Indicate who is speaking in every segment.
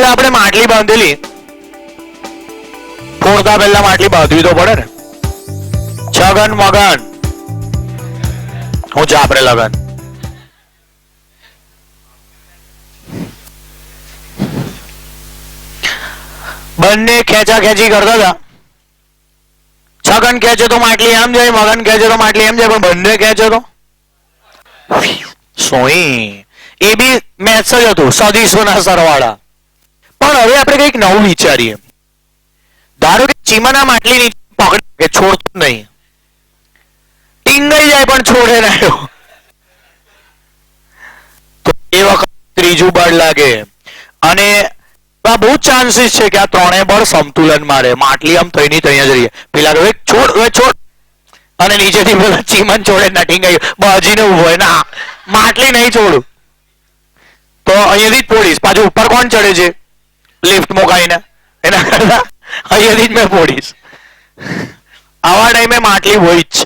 Speaker 1: પહેલા આપણે માટલી બાંધેલી, ફોડતા પહેલા માટલી બાંધવી તો પડે ને. છગન મગન હું ચાપરે લગન. બંને ખેંચા ખેંચી કરતા હતા. છગન ખેંચે તો માટલી એમ જાય, મગન ખેંચે તો માટલી એમ જાય, પણ બંને ખેંચે તો સોઈ. એ બી મેથ્સ જ હતું, સદીશોના સરવાળા. પણ હવે આપણે કંઈક નવું વિચારીએ. ધારો કે ચીમાના માટલી નીચે પકડી કે છોડતું નહીં, ટીંગાઈ જાય પણ છોડે ના, તો એ વખત ત્રીજું બળ લાગે. અને બહુ ચાન્સીસ છે કે આ ત્રણેય બળ સમતુલન મારે. માટલી આમ થઈને ત્યાં જ રહીએ, પેલા હવે છોડ હવે છોડ, અને નીચેથી પેલા ચીમન છોડે ના, ટીંગાઈ બાજીને ઉભો હોય ના, માટલી નહીં છોડું તો અહીંયાથી જ પોડીશ. પાછું ઉપર કોણ ચડે છે લિફ્ટ મુકાઈને, એના કરતા અહીંયાથી જ મેં પોડીશ. આવા ટાઈમે માટલી હોય જ.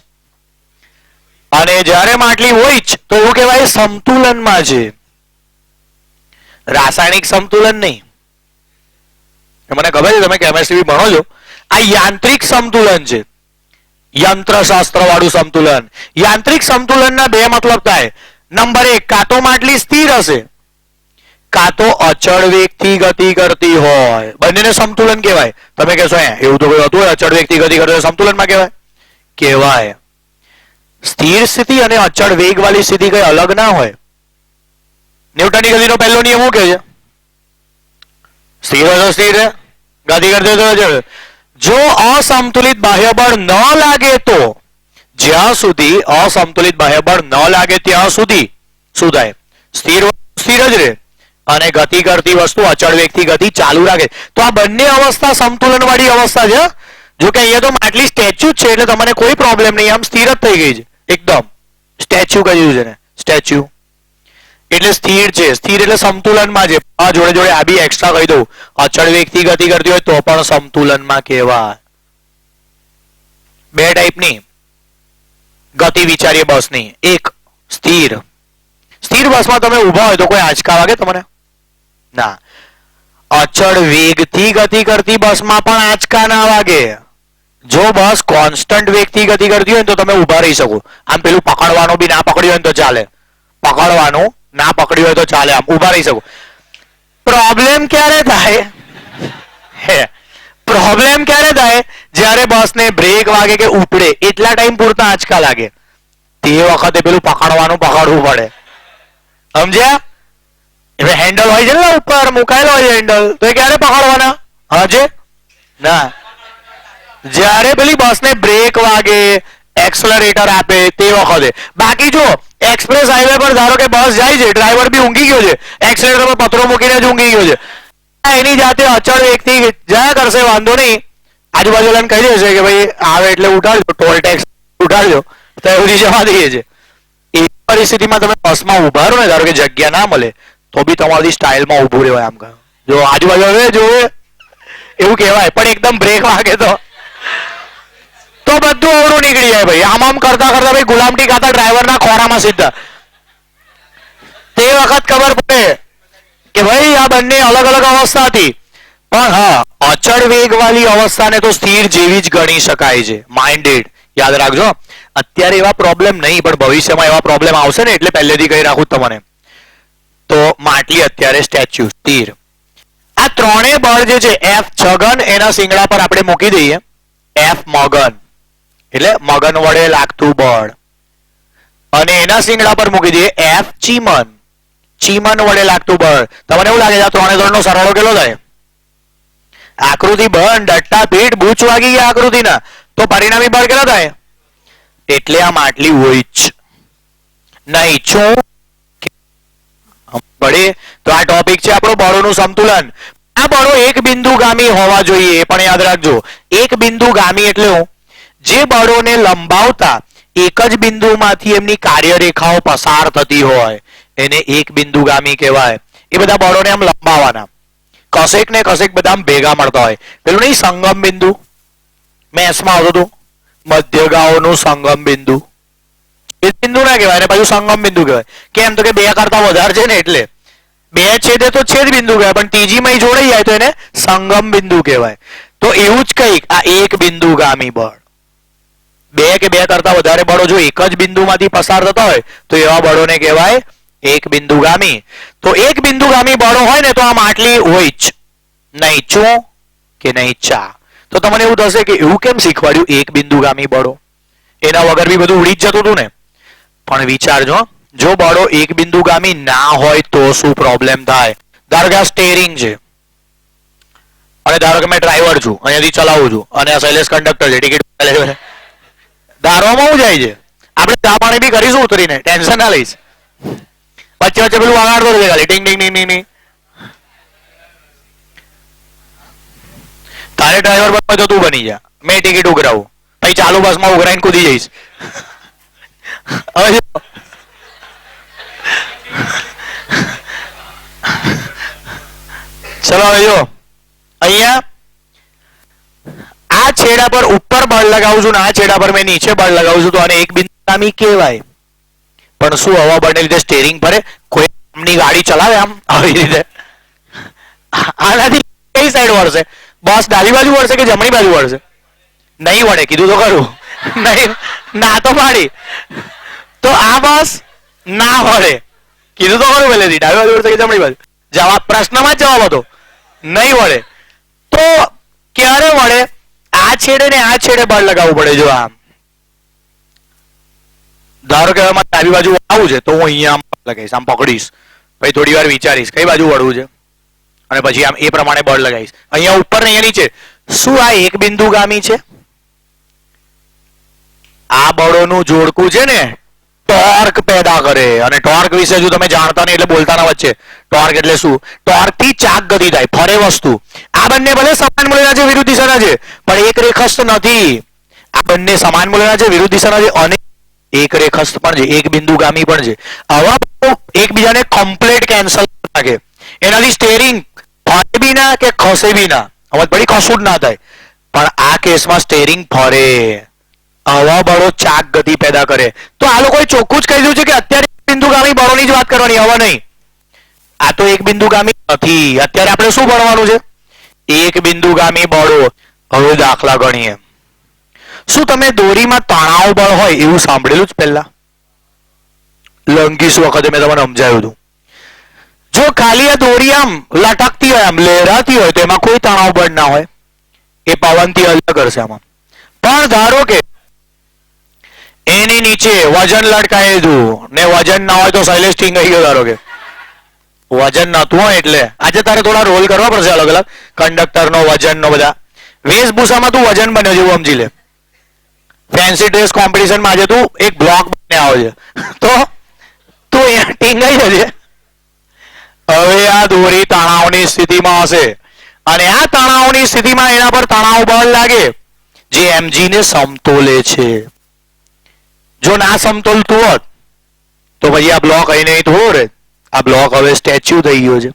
Speaker 1: અને જ્યારે માટલી હોય જ તો એવું કહેવાય સમતુલનમાં છે, રાસાયણિક સંતુલન નહીં. મને ખબર છે તમે કેમેસ્ટ્રી ભણો છો. આ યાંત્રિક સંતુલન છે, યંત્રશાસ્ત્ર વાળું સંતુલન. યાંત્રિક સંતુલનના બે મતલબ થાય. નંબર 1, કાં તો માટલી સ્થિર હશે, કાં તો અચળ વેગથી ગતિ કરતી હોય. બંનેને સંતુલન કહેવાય. તમે કહેશો એવું તો કોઈ હતું અચળ વેગથી ગતિ કરતી હોય સંતુલનમાં કહેવાય? કહેવાય. સ્થિર સ્થિતિ અને અચળ વેગ વાળી સ્થિતિ કઈ અલગ ના હોય. ન્યૂટનની ગતિનો પહેલો નિયમ શું કહે છે? સ્થિર તો સ્થિર છે, ગતિ કરતી તો અચળ. જો અસંતુલિત બાહ્ય બળ ન લાગે તો, જ્યાં સુધી અસંતુલિત બાહ્ય બળ ન લાગે ત્યાં સુધી શું થાય? સ્થિર સ્થિર જ રહે, અને ગતિ કરતી વસ્તુ અચળ વેગથી ગતિ ચાલુ રાખે. તો આ બંને અવસ્થા સંતુલન વાળી અવસ્થા છે. જો કે અહીંયા તો માટલી સ્ટેચ્યુ જ છે એટલે તમને કોઈ પ્રોબ્લેમ નહીં, આમ સ્થિર જ થઈ ગઈ છે એકદમ. સ્ટેચ્યુ કહ્યું છે ને, સ્ટેચ્યુ એટલે સ્થિર છે. સ્થિર એટલે સંતુલનમાં છે. આ જોડે જોડે આ બી એક્સ્ટ્રા કહી દઉં, અચળ વેગથી ગતિ કરતી હોય તો પણ સંતુલનમાં કહેવાય. બે ટાઈપની ગતિ વિચારીએ બસની. એક સ્થિર. સ્થિર બસમાં તમે ઊભા હોય તો કોઈ આંચકા વાગે તમને? ના. અચળ વેગથી ગતિ કરતી બસમાં પણ આંચકા ના વાગે. જો બસ કોન્સ્ટન્ટ વેગથી ગતિ કરતી હોય તો તમે ઊભા રહી શકો. આમ પેલું પકડવાનું બી ના પકડ્યું હોય તો ચાલે, પકડવાનું ના પકડ્યું હોય તો ચાલે, આમ ઊભા રહી શકો. પ્રોબ્લેમ ક્યારે થાય? પ્રોબ્લેમ ક્યારે થાય? જ્યારે બસને બ્રેક વાગે કે ઉપડે એટલા ટાઈમ પૂરતા આંચકા લાગે, તે વખતે પેલું પકડવાનું પકડવું પડે. સમજ્યા? એટલે હેન્ડલ હોય છે ને ઉપર મુકાયેલો હોય હેન્ડલ, તો એ ક્યારે પકડવાના? હજે ના, જ્યારે પેલી બસને બ્રેક વાગે, એક્સલરેટર આપે તે વખતે. બાકી જો એક્સપ્રેસ હાઈવે પર ધારો કે બસ જાય છે, ડ્રાઈવર બી ઊંઘી ગયો છે, એક્સલેટર પર પથરો મૂકીને જ ઊંઘી ગયો છે, એની જાતે અચળ વેગથી જયા કરશે, વાંધો નહીં. આજુબાજુલાને કહી દેશે કે ભાઈ આવે એટલે ઉઠાડજો, ટોલ ટેક્સ ઉઠાડજો, તો એવી જવા દઈએ છે. એ પરિસ્થિતિમાં તમે બસમાં ઉભા રહો ને, ધારો કે જગ્યા ના મળે તો બી તમારી સ્ટાઇલમાં ઊભું રહેવાય. આમ કહો જો આજુબાજુ હવે જોવે એવું કહેવાય, પણ એકદમ બ્રેક વાગે તો બધું અવરું નીકળી જાય ભાઈ. આમ આમ કરતા કરતા ભાઈ ગુલામટી ખાતા ડ્રાઈવરના ખોરામાં સીધા. તે વખત ખબર પડે કે ભાઈ આ બંને અલગ અલગ અવસ્થા હતી. પણ હા, અચળ વેગ વાળી અવસ્થાને તો સ્થિર જેવી જ ગણી શકાય છે. માઇન્ડેડ યાદ રાખજો. અત્યારે એવા પ્રોબ્લેમ નહીં, પણ ભવિષ્યમાં એવા પ્રોબ્લેમ આવશે ને એટલે પહેલેથી કહી રાખું તમને. તો માટલી અત્યારે સ્ટેચ્યુ સ્થિર. આ ત્રણેય બળ જે છે, એફ છગન એના શિંગડા પર આપણે મૂકી દઈએ. એફ મગન એટલે મગન વડે લાગતું બળ, અને એના શિંગડા પર મૂકી દઈએ એફ ચીમન, ચીમન વડે લાગતું બળ. તમને એવું લાગે છે આ ત્રણે ત્રણ નો સરવાળો કેટલો થાય? આકૃતિ બંધ, ડટ્ટા પીઠ બૂચ વાગી ગયા આકૃતિના, તો પરિણામી બળ કેટલો થાય? એટલે આ માટલી હોય જ નહીં. શું પડે? તો આ ટોપિક છે આપણો બળોનું સંતુલન. આ બળો એક બિંદુગામી હોવા જોઈએ, એ પણ યાદ રાખજો. એક બિંદુગામી એટલે હું, જે બળોને લંબાવતા એક જ બિંદુમાંથી એમની કાર્યરેખાઓ પસાર થતી હોય એને એક બિંદુગામી કહેવાય. એ બધા બળોને આમ લંબાવવાના, કશેક ને કશેક બધા આમ ભેગા મળતા હોય. પેલું નહીં સંગમ બિંદુ મેથ્સમાં આવતું હતું, મધ્યગાઓનું સંગમ બિંદુ. એ બિંદુ ના કહેવાય, અને પાછું સંગમ બિંદુ કહેવાય. કેમ? તો કે બે કરતા વધારે છે ને એટલે બે છેદે તો છેદ બિંદુ કહેવાય, પણ ત્રીજીમાં જોડાઈ જાય તો એને સંગમ બિંદુ કહેવાય. તો એવું જ કંઈક આ એક બિંદુગામી બળ. બે કે બે કરતા વધારે બળો જો એક જ બિંદુમાંથી પસાર થતા હોય તો એવા બળોને કહેવાય એક બિંદુગામી. તો એક બિંદુગામી બળો હોય ને તો આમ આટલી હોય જ નહીં ચું કે નહીં ચા. તો તમને એવું થશે કે એવું કેમ શીખવાડ્યું એક બિંદુગામી બળો, એના વગર બી બધું ઉડી જ જતું હતું ને. પણ વિચારજો, જો બળો એક બિંદુગામી ના હોય તો શું પ્રોબ્લેમ થાય. ધારો કે આ સ્ટેરિંગ છે અને ધારો કે મેં ડ્રાઈવર છું, અહીંયાથી ચલાવું છું અને આ શૈલેષ કંડક્ટર છે, ટિકિટ ધારવામાં શું જાય છે, આપણે ચા પાણી બી કરીશું ઉતરીને, ટેન્શન ના લઈશ. વચ્ચે વચ્ચે પેલું વગાડતો રહેશે ખાલી ટીંગ ટીંગ ટીંગ ટીંગ. તારે ડ્રાઈવર બનવા તો તું બની જા, મેં ટિકિટ ઉઘરાવું, પછી ચાલુ બસમાં ઉઘરાઈને કૂદી જઈશ. હવે ચલો હવે જો અહીંયા આ છેડા પર ઉપર બળ લગાવું છું ને આ છેડા પર મેં નીચે બળ લગાવું છું તો આને એક બિંદુગામી કહેવાય. પણ શું હવા બળને લીધે સ્ટેરિંગ ફરે? કોઈ આમની ગાડી ચલાવે આમ આવી રીતે? આનાથી કઈ સાઈડ વળશે? બસ ડાબી બાજુ વળશે કે જમણી બાજુ વળશે? નહીં વળે, કીધું તો ખરું. નહીં, ના તો પાડી. તો આ બસ ના વળે, કીધું તો ખરું પહેલેથી, ડાબી બાજુ વળશે કે જમણી બાજુ? જવાબ પ્રશ્નમાં જ જવાબ હતો નહીં વળે. તો ક્યારે વળે? આ છેડે ને આ છેડે બળ લગાવવું પડે. જો આમ ધારો કે મારે ડાબી બાજુ વળાવવું છે તો હું અહીંયા આમ લગાવીશ, આમ પકડીશ, પછી થોડી વાર વિચારીશ કઈ બાજુ વળવું છે અને પછી આમ એ પ્રમાણે બળ લગાવીશ. અહીંયા ઉપર ને અહીંયા નીચે. શું આ એક બિંદુગામી છે? આ બળોનું જોડકું છે ને ટોર્ક પેદા કરે. અને ટોર્ક વિશે જો તમે જાણતા નહીં એટલે બોલતા ના વચ્ચે. ટોર્ક એટલે શું? ટોર્ક થી ચાક ગતિ થાય, ફરે વસ્તુ. આ બંને ભલે સમાન મૂલ્યના છે, વિરુદ્ધ દિશાના છે, પણ એક રેખસ્થ નથી. આ બંને સમાન મૂલ્યના છે, વિરુદ્ધ દિશાના છે અને એક રેખસ્થ પણ છે, એક બિંદુગામી પણ છે. આવા એકબીજાને કમ્પ્લીટ કેન્સલ નાખે. એનાથી સ્ટેરિંગ ફરે બી ના કે ખસે બી ના, હવે બધી કશું જ ના થાય. પણ આ કેસમાં સ્ટેરિંગ ફરે. આવા બળો ચાક ગતિ પેદા કરે. તો આ લોકોએ ચોખ્ખું જ કહી દીધું છે કે અત્યારે બિંદુગામી બળોની જ વાત કરવાની, હવે નહીં. આ તો એક બિંદુગામી નથી. અત્યારે આપણે શું ભણવાનું છે? એક બિંદુગામી બળો. હવે દાખલા ગણીએ. શું તમે દોરીમાં તણાવ બળ હોય એવું સાંભળેલું જ પહેલા? લંગીસ વખતે મેં તમને સમજાવ્યું હતું. જો ખાલી આ દોરી આમ લટકતી હોય, આમ લહેરાતી હોય તો એમાં કોઈ તણાવ બળ ના હોય, એ પવનથી અલગ કરશે આમાં. પણ ધારો કે એની નીચે વજન લટકાય દીધું ને વજન ના હોય તો શૈલેષ ટીંગાઈ ગયો. ધારો કે વજન નતું હોય એટલે આજે તારે થોડા રોલ કરવા પડશે અલગ અલગ, કંડક્ટર નો, વજન નો, બધા વેશભૂષામાં તું વજન બન્યો જેવું સમજી લે. ફેન્સી ડ્રેસ કોમ્પિટિશનમાં આજે તું એક બ્લોક બને આવે છે તો તું અહીંયા ટીંગાઈ જશે. હવે આ દોરી તણાવની સ્થિતિમાં હશે અને આ તણાવની સ્થિતિમાં એના પર તણાવ બળ લાગે જે mg ને સમતોલે છે. જો ના સમતોલતું હોત તો પછી આ બ્લોક અહીં નહીં થોડો રહે. આ બ્લોક હવે સ્ટેચ્યુ થઈ ગયો છે.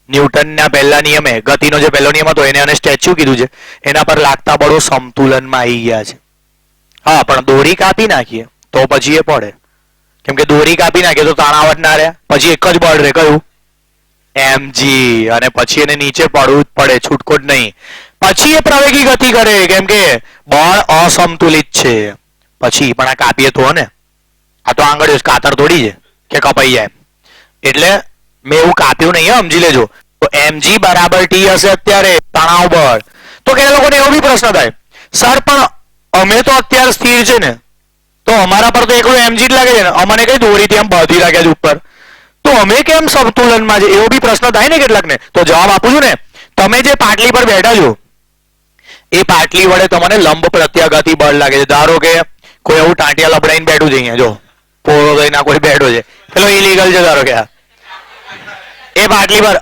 Speaker 1: ન્યૂટનના પહેલા નિયમે, ગતિનો જે પહેલો નિયમ હતો એને સ્ટેચ્યુ કીધું છે. એના પર લાગતા બળો સમતુલનમાં આવી ગયા છે. હા, પણ દોરી કાપી નાખીએ તો પછી એ પડે. કેમ કે દોરી કાપી નાખીએ તો તણાવ જ ના રહે, પછી એક જ બળ રહે. કયું? mg. અને પછી એને નીચે પડવું જ પડે, છૂટકો જ નહીં. પછી એ પ્રવેગી ગતિ કરે કેમ કે બળ અસમતુલિત છે. પછી પણ આ કાપીએ તો ને, આ તો આંગળીઓ કાતર તોડી છે કે કપાઈ જાય. એટલે મેં એવું કાપ્યું નહીં, સમજી લેજો. તો mg બરાબર t હશે અત્યારે તણાવ બળ. તો કે એ લોકોને એવો બી પ્રશ્ન થાય, સર પણ અમે તો અત્યારે સ્થિર છે ને, તો અમારા પર તો એકલું mg જ લાગે છે ને, અમને કઈ દોરીથી આમ બાંધી રાખે છે ઉપર, તો અમે કેમ સંતુલનમાં છે? એવો બી પ્રશ્ન થાય ને કેટલાકને. તો જવાબ આપું છું ને. તમે જે પાટલી પર બેઠા છો એ પાટલી વડે તમને લંબ પ્રત્યાઘાતી બળ લાગે છે. ધારો કે કોઈ એવું ટાંટિયા લબડાઈને બેઠું છે, અહીંયા જો પોરો થઈને કોઈ બેઠો છે, પેલો ઇલીગલ છે. ધારો કે એ પાટલી પર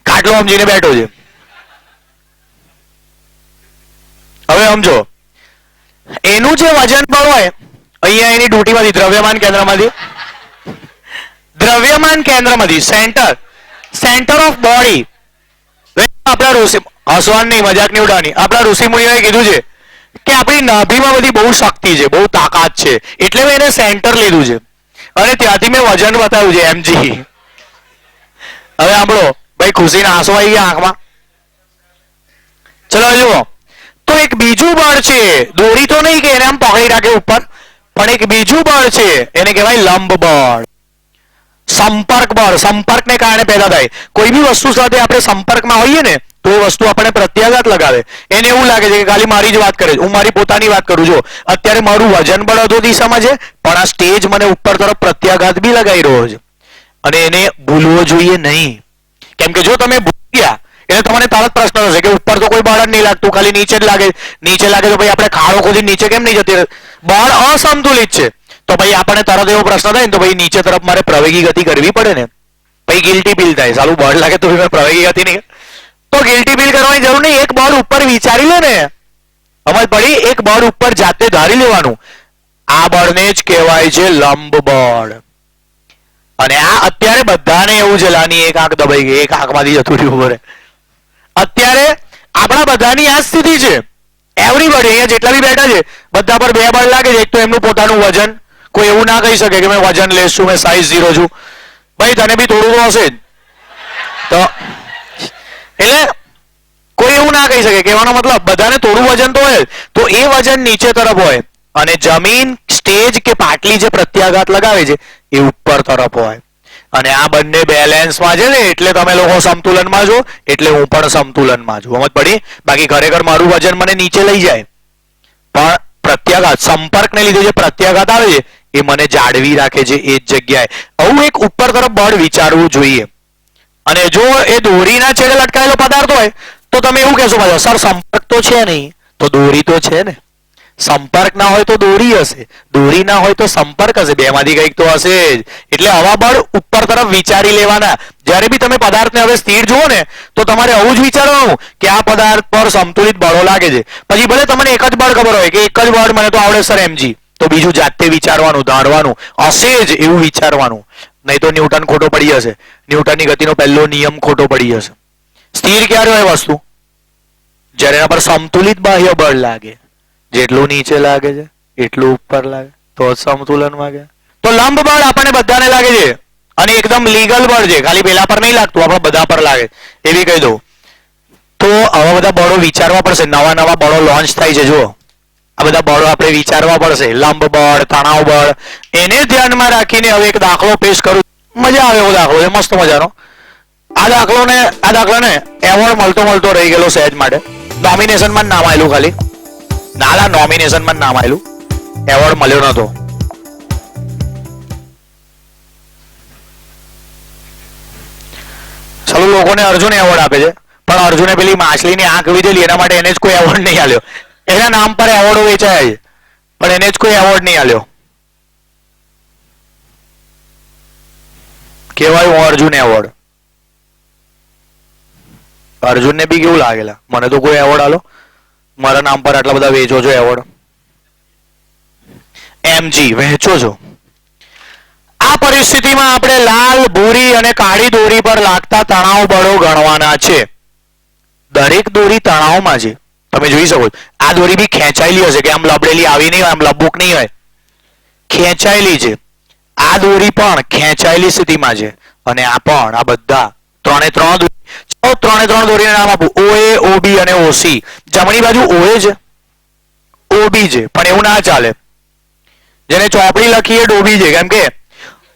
Speaker 1: ખાટલો સમજીને બેઠો છે. હવે સમજો, એનું જે વજન બળ હોય અહીંયા એની ડૂટીમાંથી, દ્રવ્યમાન કેન્દ્રમાંથી સેન્ટર ઓફ બોડી. આપણા ઋષિ, હસવાન નહીં, મજાક નહીં ઉડાવવાની, આપણા ઋષિ મુનિઓએ કીધું છે કે આપણી નાભીમાં બધી બહુ શક્તિ છે, બહુ તાકાત છે, એટલે મેં એને સેન્ટર લીધું છે અને ત્યાંથી મેં વજન બતાવ્યું છે mg. હવે સાંભળો ભાઈ, ખુશીના આંસુ આવી ગયા આંખમાં. ચલો જુઓ, તો એક બીજું બળ છે, દોરી તો નહીં કે એને આમ પકડી રાખે ઉપર, પણ એક બીજું બળ છે, એને કહેવાય લંબ બળ. સંપર્ક બળ, સંપર્કને કારણે પેદા થાય. કોઈ બી વસ્તુ સાથે આપણે સંપર્કમાં હોઈએ ને તો એ વસ્તુ આપણે પ્રત્યાઘાત લગાવે. એને એવું લાગે છે કે ખાલી મારી જ વાત કરે છે, હું મારી પોતાની વાત કરું છું. અત્યારે મારું વજન બળ અધો દિશામાં છે, પણ આ સ્ટેજ મને ઉપર તરફ પ્રત્યાઘાત બી લગાવી રહ્યો છે, અને એને ભૂલવો જોઈએ નહીં. કેમ કે જો તમે ભૂલી ગયા એટલે તમને તરત પ્રશ્ન થશે કે ઉપર તો કોઈ બળ જ નહીં લાગતું, ખાલી નીચે જ લાગે. નીચે લાગે તો ભાઈ આપણે ખાડો ખોદી નીચે કેમ નહીં જતી? બળ અસંતુલિત છે. તો ભાઈ આપણને તરત એવો પ્રશ્ન થાય ને તો ભાઈ નીચે તરફ મારે પ્રવેગી ગતિ કરવી પડે ને, ભાઈ ગિલ્ટી ફીલ થાય. સાલું બળ લાગે તો પ્રવેગી ગતિ નહીં, તો ગિલ્ટી ફીલ કરવાની જરૂર નહીં. એક બળ ઉપર વિચારી લો ને, સમજ પડી? એક બળ ઉપર જાતે ધારી લેવાનું. આ બળને જ કહેવાય છે લંબ બળ. અને આ અત્યારે બધાને એવું છે, લાની એક આંખ દબાઈ ગઈ, એક આંખમાંથી જતું રહ્યું બરે. અત્યારે આપણા બધાની આ સ્થિતિ છે. એવરીબડી અહીંયા જેટલા બી બેઠા છે બધા પર બે બળ લાગે છે. એક તો એમનું પોતાનું વજન, કોઈ એવું ના કહી શકે કે મેં વજન લેસ છું, મેં સાઈઝ 0 છું. ભાઈ તને બી થોડું તો હશે જ. તો એટલે કોઈ એવું ના કહી શકે, કહેવાનો મતલબ બધાને થોડું વજન તો હોય, તો એ વજન નીચે તરફ હોય અને જમીન, સ્ટેજ કે પાટલી જે પ્રત્યાઘાત લગાવે છે એ ઉપર તરફ હોય. અને આ બંને બેલેન્સમાં છે ને, એટલે તમે લોકો સમતુલનમાં છો, એટલે હું પણ સમતુલનમાં છું. સમજ પડી? બાકી ખરેખર મારું વજન મને નીચે લઈ જાય, પણ પ્રત્યાઘાત, સંપર્કને લીધે જે પ્રત્યાઘાત આવે છે એ મને જાળવી રાખે છે એ જ જગ્યાએ. આવું એક ઉપર તરફ બળ વિચારવું જોઈએ. અને જો એ દોરીના છેડે લટકાયેલો પદાર્થ હોય તો તમે એવું કહેશો પાછા, સર સંપર્ક તો છે નહીં, તો દોરી તો છે ને. સંપર્ક ના હોય તો દોરી હશે, દોરી ના હોય તો સંપર્ક હશે, બેમાંથી કંઈક તો હશે જ. એટલે આવા બળ ઉપર તરફ વિચારી લેવાના. જ્યારે બી તમે પદાર્થને હવે સ્થિર જુઓ ને તો તમારે આવું જ વિચારવાનું કે આ પદાર્થ પર સંતુલિત બળો લાગે છે. પછી ભલે તમને એક જ બળ ખબર હોય કે એક જ બળ મને તો આવડે સર mg, તો બીજું જાતે વિચારવાનું, ધારવાનું હશે જ એવું વિચારવાનું. નહીં તો ન્યૂટન ખોટો પડી જશે. ન્યૂટનની ગતિનો પહેલો નિયમ ખોટો પડી જશે. સ્થિર ક્યારે હોય વસ્તુ? જ્યારે એના પર સંતુલિત બાહ્ય બળ લાગે. જેટલું નીચે લાગે છે એટલું ઉપર લાગે તો સમતુલનમાં ગયા. તો લંબ બળ આપણને બધાને લાગે છે અને એકદમ લીગલ બળ છે, ખાલી પેલા પર નહીં લાગતું, આપણે બધા પર લાગે એવી કહી દઉં. તો આવા બધા બળો વિચારવા પડશે. નવા નવા બળો લોન્ચ થાય છે. જુઓ, આ બધા બળો આપણે વિચારવા પડશે. લંબ બળ, તણાવ બળ, એને ધ્યાનમાં રાખીને હવે એક દાખલો પેશ કરું. મજા આવે એવો દાખલો છે, મસ્ત મજાનો. આ દાખલાને એવોર્ડ મળતો રહી ગયેલો સહેજ માટે. નોમિનેશનમાં નામ આવેલું, ખાલી નાલા નોમિનેશનમાં નામ આવેલું, એવોર્ડ મળ્યો નતો. ચાલો લોકોને અર્જુન એવોર્ડ આપે છે, પણ અર્જુને પેલી માછલીની આંખ લીધેલી એના માટે એને જ કોઈ એવોર્ડ નહીં આલ્યો. એના નામ પર એવોર્ડો વેચાયા છે પણ એને જ કોઈ એવોર્ડ નહીં આલ્યો. કેવાય અર્જુન એવોર્ડ. અર્જુનને બી કેવું લાગેલા, મને તો કોઈ એવોર્ડ આલો, મારા નામ પર આટલા બધા વેચો છો એવોર્ડ. mg વહેંચો છો. આ પરિસ્થિતિમાં આપણે લાલ, ભૂરી અને કાળી દોરી પર લાગતા તણાવ બળો ગણવાના છે. દરેક દોરી તણાવમાં છે, તમે જોઈ શકો. આ દોરી બી ખેંચાયેલી હશે, કે આમ લબડેલી આવી નહીં હોય, આમ લબુક નહીં હોય, ખેંચાયેલી છે. આ દોરી પણ ખેંચાયેલી સ્થિતિમાં છે અને આ પણ. આ બધા ત્રણે ત્રણ દોરીને નામ આપું. OA, OB અને OC. જમણી બાજુ OA છે, OB છે, પણ એવું ના ચાલે. જેને ચોપડી લખીએ ડોબી છે, કેમ કે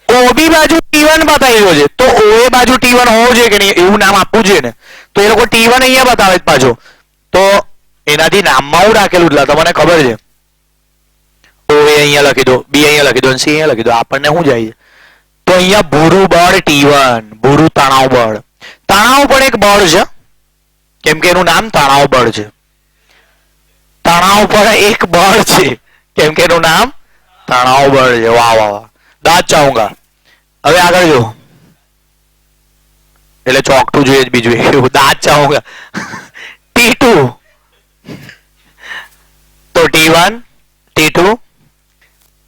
Speaker 1: OB બાજુ T1 બતાવેલો છે, તો OA બાજુ T1 હોવો જોઈએ કે નહીં, એવું નામ આપવું જોઈએ ને. તો એ લોકો T1 અહીંયા બતાવે જ પાછો, તો એનાથી નામમાં હું રાખેલું એટલે તમને ખબર છે. OA અહીંયા લખી દો, B અહીંયા લખી દો, C અહીંયા લખી દો, આપણને શું જાય છે? તો અહીંયા ભૂરું બળ T1, ભૂરું તણાવ બળ. તણાવ પણ એક બળ છે, કેમ કે એનું નામ તણાવ બળ છે. તણાવ પણ એક બળ છે, કેમ કે એનું નામ તણાવ બળ છે. વાહ વાહ વાહ, દાંત ચાહુંગા. હવે આગળ જો, એટલે ચોકટું જોઈએ બીજું એવું, દાંત ચાહુંગા. T2 તો T1, T2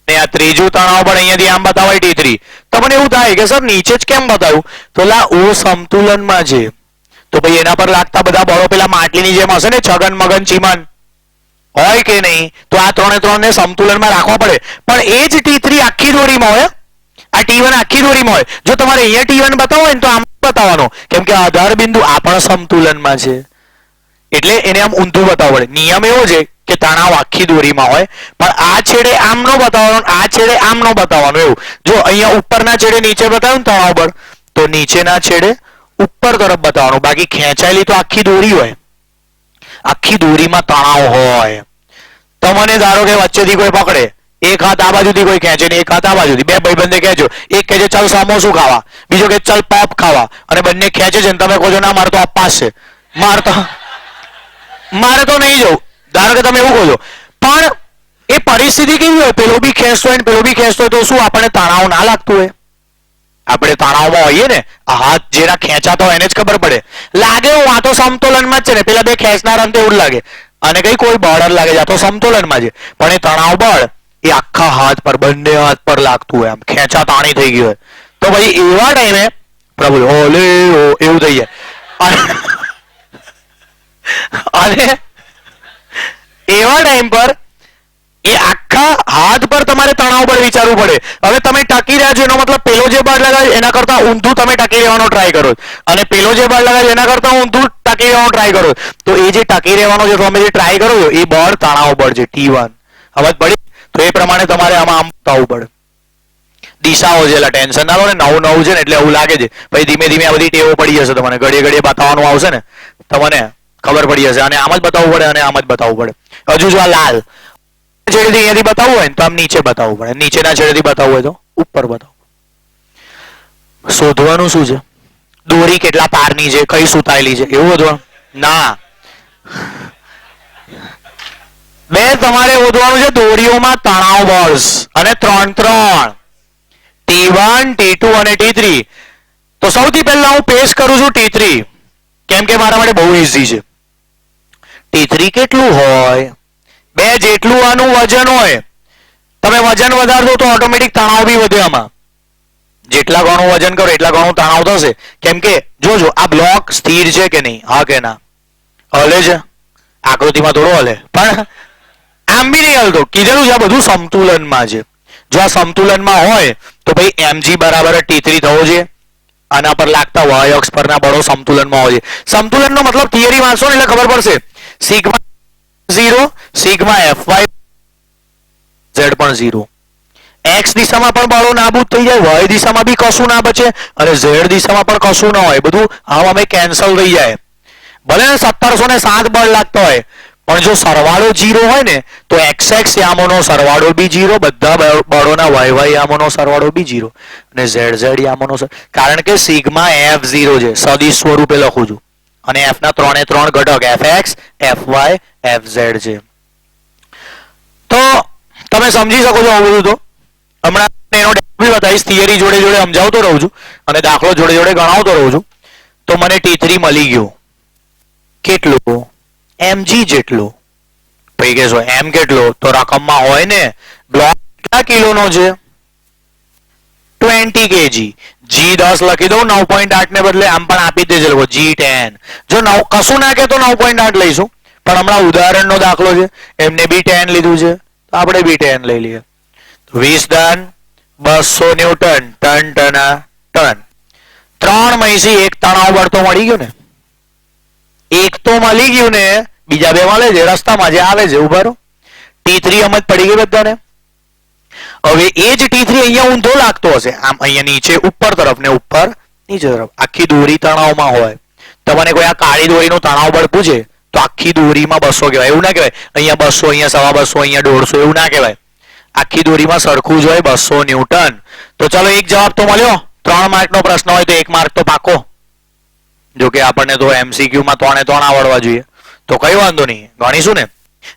Speaker 1: ને આ ત્રીજું તણાવ બળ અહીંયાથી આમ બતાવાય T3. તમને એવું થાય કે સર નીચે જ કેમ બતાવ્યું? તો લા ઓ સમતુલનમાં છે, તો ભાઈ એના પર લાગતા બધા બળો પેલા માટલીની જેમ હશે ને, છગન મગન ચીમન હોય કે નહીં? તો આ ત્રણે સમતુલનમાં રાખવા પડે. પણ એ જ T3 આખી દોરીમાં હોય, આ T1 આખી દોરીમાં હોય. જો તમારે અહીંયા T1 બતાવો હોય ને તો આમ બતાવવાનો, કેમ કે આધાર બિંદુ આ પણ સમતુલનમાં છે એટલે એને આમ ઊંધું બતાવવું પડે. નિયમ એવો છે કે તણાવ આખી દોરીમાં હોય પણ આ છેડે આમનો બતાવવાનો, આ છેડે આમનો બતાવવાનો. એવું જો અહીંયા ઉપરના છેડે નીચે બતાવ્યું ને તણાવ બળ, તો નીચેના છેડે ઉપર તરફ બતાવવાનું. બાકી ખેંચાયેલી તો આખી દોરી હોય, આખી દોરીમાં તણાવ હોય. તમને ધારો કે વચ્ચેથી કોઈ પકડે, એક હાથ આ બાજુથી કોઈ ખેંચે ને એક હાથ આ બાજુથી, બે ભાઈબંધે ખેંચો, એક કહે છે ચાલ સમોસું ખાવા, બીજો કે ચાલ પોપ ખાવા, અને બંને ખેંચે છે ને તમે કહો છો ના મારે તો અપાસ છે, મારે તો નહીં જવું, ધારો કે તમે એવું કહો છો. પણ એ પરિસ્થિતિ કેવી હોય, પેલો બી ખેંચતો હોય ને પેલો બી ખેંચતો હોય તો શું આપણને તણાવ ના લાગતું હોય? આપણે તણાવમાં હોઈએ ને, આ હાથ જેના ખેંચાતો હોય એને જ ખબર પડે. લાગે હું આ તો સમતોલનમાં જ છે ને, પેલા બે ખેંચનારા તો એવું લાગે અને કઈ કોઈ બળ જ લાગે છે, આ તો સમતોલનમાં છે. પણ એ તણાવ બળ એ આખા હાથ પર, બંને હાથ પર લાગતું હોય, આમ ખેંચા તાણી થઈ ગયું હોય. તો પછી એવા ટાઈમે પ્રભુ ઓલે એવું થઈ જાય અને એવા ટાઈમ પર એ આખા હાથ પર તમારે તણાવ બળ વિચારવું પડે. હવે તમે ટકી રહ્યા છો એનો મતલબ પેલો જે બળ લગાવે એના કરતા ઊંધું તમે ટકી રહેવાનો ટ્રાય કરો, અને પેલો જે બળ લગાવે એના કરતા ઊંધું ટકી રહેવાનો ટ્રાય કરો. તો એ જે ટકી રહેવાનો છે તમે જે ટ્રાય કરો છો એ બળ તણાવ બળ છે, T1. સમજ પડી? તો એ પ્રમાણે તમારે આમાં આમ થવું પડે. દિશાઓ છે, એટલે ટેન્શન ના લો ને, નવું નવું છે ને એટલે એવું લાગે છે. પછી ધીમે ધીમે આ બધી ટેવો પડી જશે, તમને ઘડીએ ઘડીએ બતાવવાનું આવશે ને તમને ખબર પડી જશે. અને આમ જ બતાવવું પડે અને આમ જ બતાવવું પડે. હજુ જો આ લાલ છેડેથી અહીંયાથી બતાવવું હોય ને તો આમ નીચે બતાવવું પડે, નીચેના છેડેથી બતાવવું હોય તો ઉપર બતાવવું. શોધવાનું શું છે? દોરી કેટલા તારની છે, કઈ સુતાયેલી છે, એવું બધું ના. બે તમારે શોધવાનું છે દોરીઓમાં તણાવ બળ, અને ત્રણ T1, T2 અને T3. તો સૌથી પહેલા હું પેશ કરું છું T3, કેમ કે મારા માટે બહુ ઈઝી છે. T3 કેટલું હોય? બે જેટલું આનું વજન હોય, તમે વજન વધારશો તો ઓટોમેટિક તણાવ બી વધે. આમાં જેટલા ગણું વજન કરો એટલા ગણું તણાવ થશે. કેમ કે જોજો આ બ્લોક સ્થિર છે કે નહીં, હા કે ના? હલે છે, આકૃતિમાં થોડો હલે, પણ આમ બી નહીં હલતો. કીધેલું છે આ બધું સમતુલનમાં છે. જો આ સમતુલનમાં હોય તો ભાઈ mg બરાબર T3 થવો છે. આના પર લાગતા y અક્ષ પરના બળો સમતુલનમાં હોય છે. સમતુલનનો મતલબ થિયરી વાંચો ને એટલે ખબર પડશે. સિગ્મા 0, સિગ્મા fy z પણ 0. x દિશામાં પણ બળો નાબૂદ થઈ જાય, y દિશામાં બી કશું ના બચે, અને z દિશામાં પણ કશું ના હોય, બધું આમાં કેન્સલ થઈ જાય. ભલે 1707 બળ લાગતા હોય, પણ જો સરવાળો 0 હોય ને તો xx યામોનો સરવાળો બી 0, બધા બળોના yy યામોનો સરવાળો બી 0, અને zz યામોનો, કારણ કે સિગ્મા f0 છે, સદિશ સ્વરૂપે લખું છું, અને f ના 3 ઘટક fx, fy, fz છે. તો તમે સમજી શકો છો આ બધું. તો હમણાં એનો બી બતાવીશ, થિયરી જોડે જોડે સમજાવતો રહું છું અને દાખલો જોડે જોડે ગણાવતો રહું છું. તો મને T3 મળી ગયો, કેટલું? mg જેટલો. પછી કહેશો m કેટલો? તો રકમમાં હોય ને, બ્લોક કેટલા કિલોનો છે? 20 kg. g 10 લખી દઉં, 9.8 ને બદલે આમ પણ આપી દેજે લોકો g 10. જો કશું ના કે તો 9.8 લઈશું, પણ હમણાં ઉદાહરણનો દાખલો છે, એમને બી 10 લીધું છે તો આપણે બી 10 લઈ લઈએ. 20 ટન 200 ન્યૂટન, ટન ટના ટન. 3 મહિસી એક તણાવ બળ તો મળી ગયું ને, એક તો મળી ગયું ને, બીજા બે મળે છે રસ્તામાં જે આવે છે. ઉભા રહો, T3 સમજ પડી ગઈ બધાને? હવે એ જ T3 અહીંયા ઊંધો લાગતો હશે, આમ અહીંયા નીચે ઉપર તરફ ને ઉપર નીચે તરફ. આખી દોરી તણાવમાં હોય. તમને કોઈ આ કાળી દોરીનું તણાવ બળ પૂછે તો આખી દોરીમાં 200 કહેવાય, એવું ના કહેવાય અહીંયા 200, અહીંયા 250, અહીંયા 150, એવું ના કહેવાય. આખી દોરીમાં સરખું જ હોય, 200 ન્યૂટન. તો ચાલો એક જવાબ તો મળ્યો. 3 માર્કનો પ્રશ્ન હોય તો 1 માર્ક તો પાકો. જો કે આપણને તો MCQ માં 3 આવડવા જોઈએ, તો કઈ વાંધો નહીં, ગણીશું ને.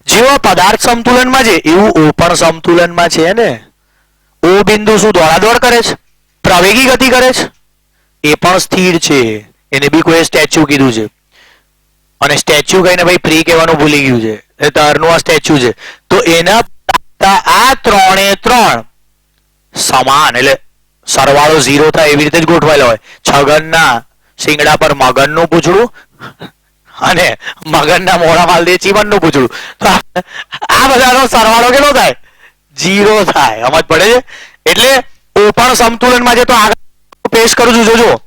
Speaker 1: જેવો પદાર્થ સમતુલનમાં છે એવું O પણ સમતુલનમાં છે ને. O બિંદુ શું દોડાદોડ કરે છે, પ્રવેગી ગતિ કરે છે? એ પણ સ્થિર છે, એને બી કોઈ સ્ટેચ્યુ કીધું છે. અને સ્ટેચ્યુ કહીને ભાઈ ફ્રી કહેવાનું ભૂલી ગયું છે, એ તારનું આ સ્ટેચ્યુ છે. તો એના આ 3 સમાન, એટલે સરવાળો 0 થાય એવી રીતે જ ગોઠવાયેલા હોય. છગનના શિંગડા પર મગનનું પૂંછડું અને મગનના મોઢામાં દે ચીમનનું પૂંછડું. તો આ બધાનો સરવાળો કેટલો થાય? 0 થાય. સમજ પડે છે? એટલે O પણ સમતુલનમાં છે. તો આગળ પેશ કરું છું, જોજો.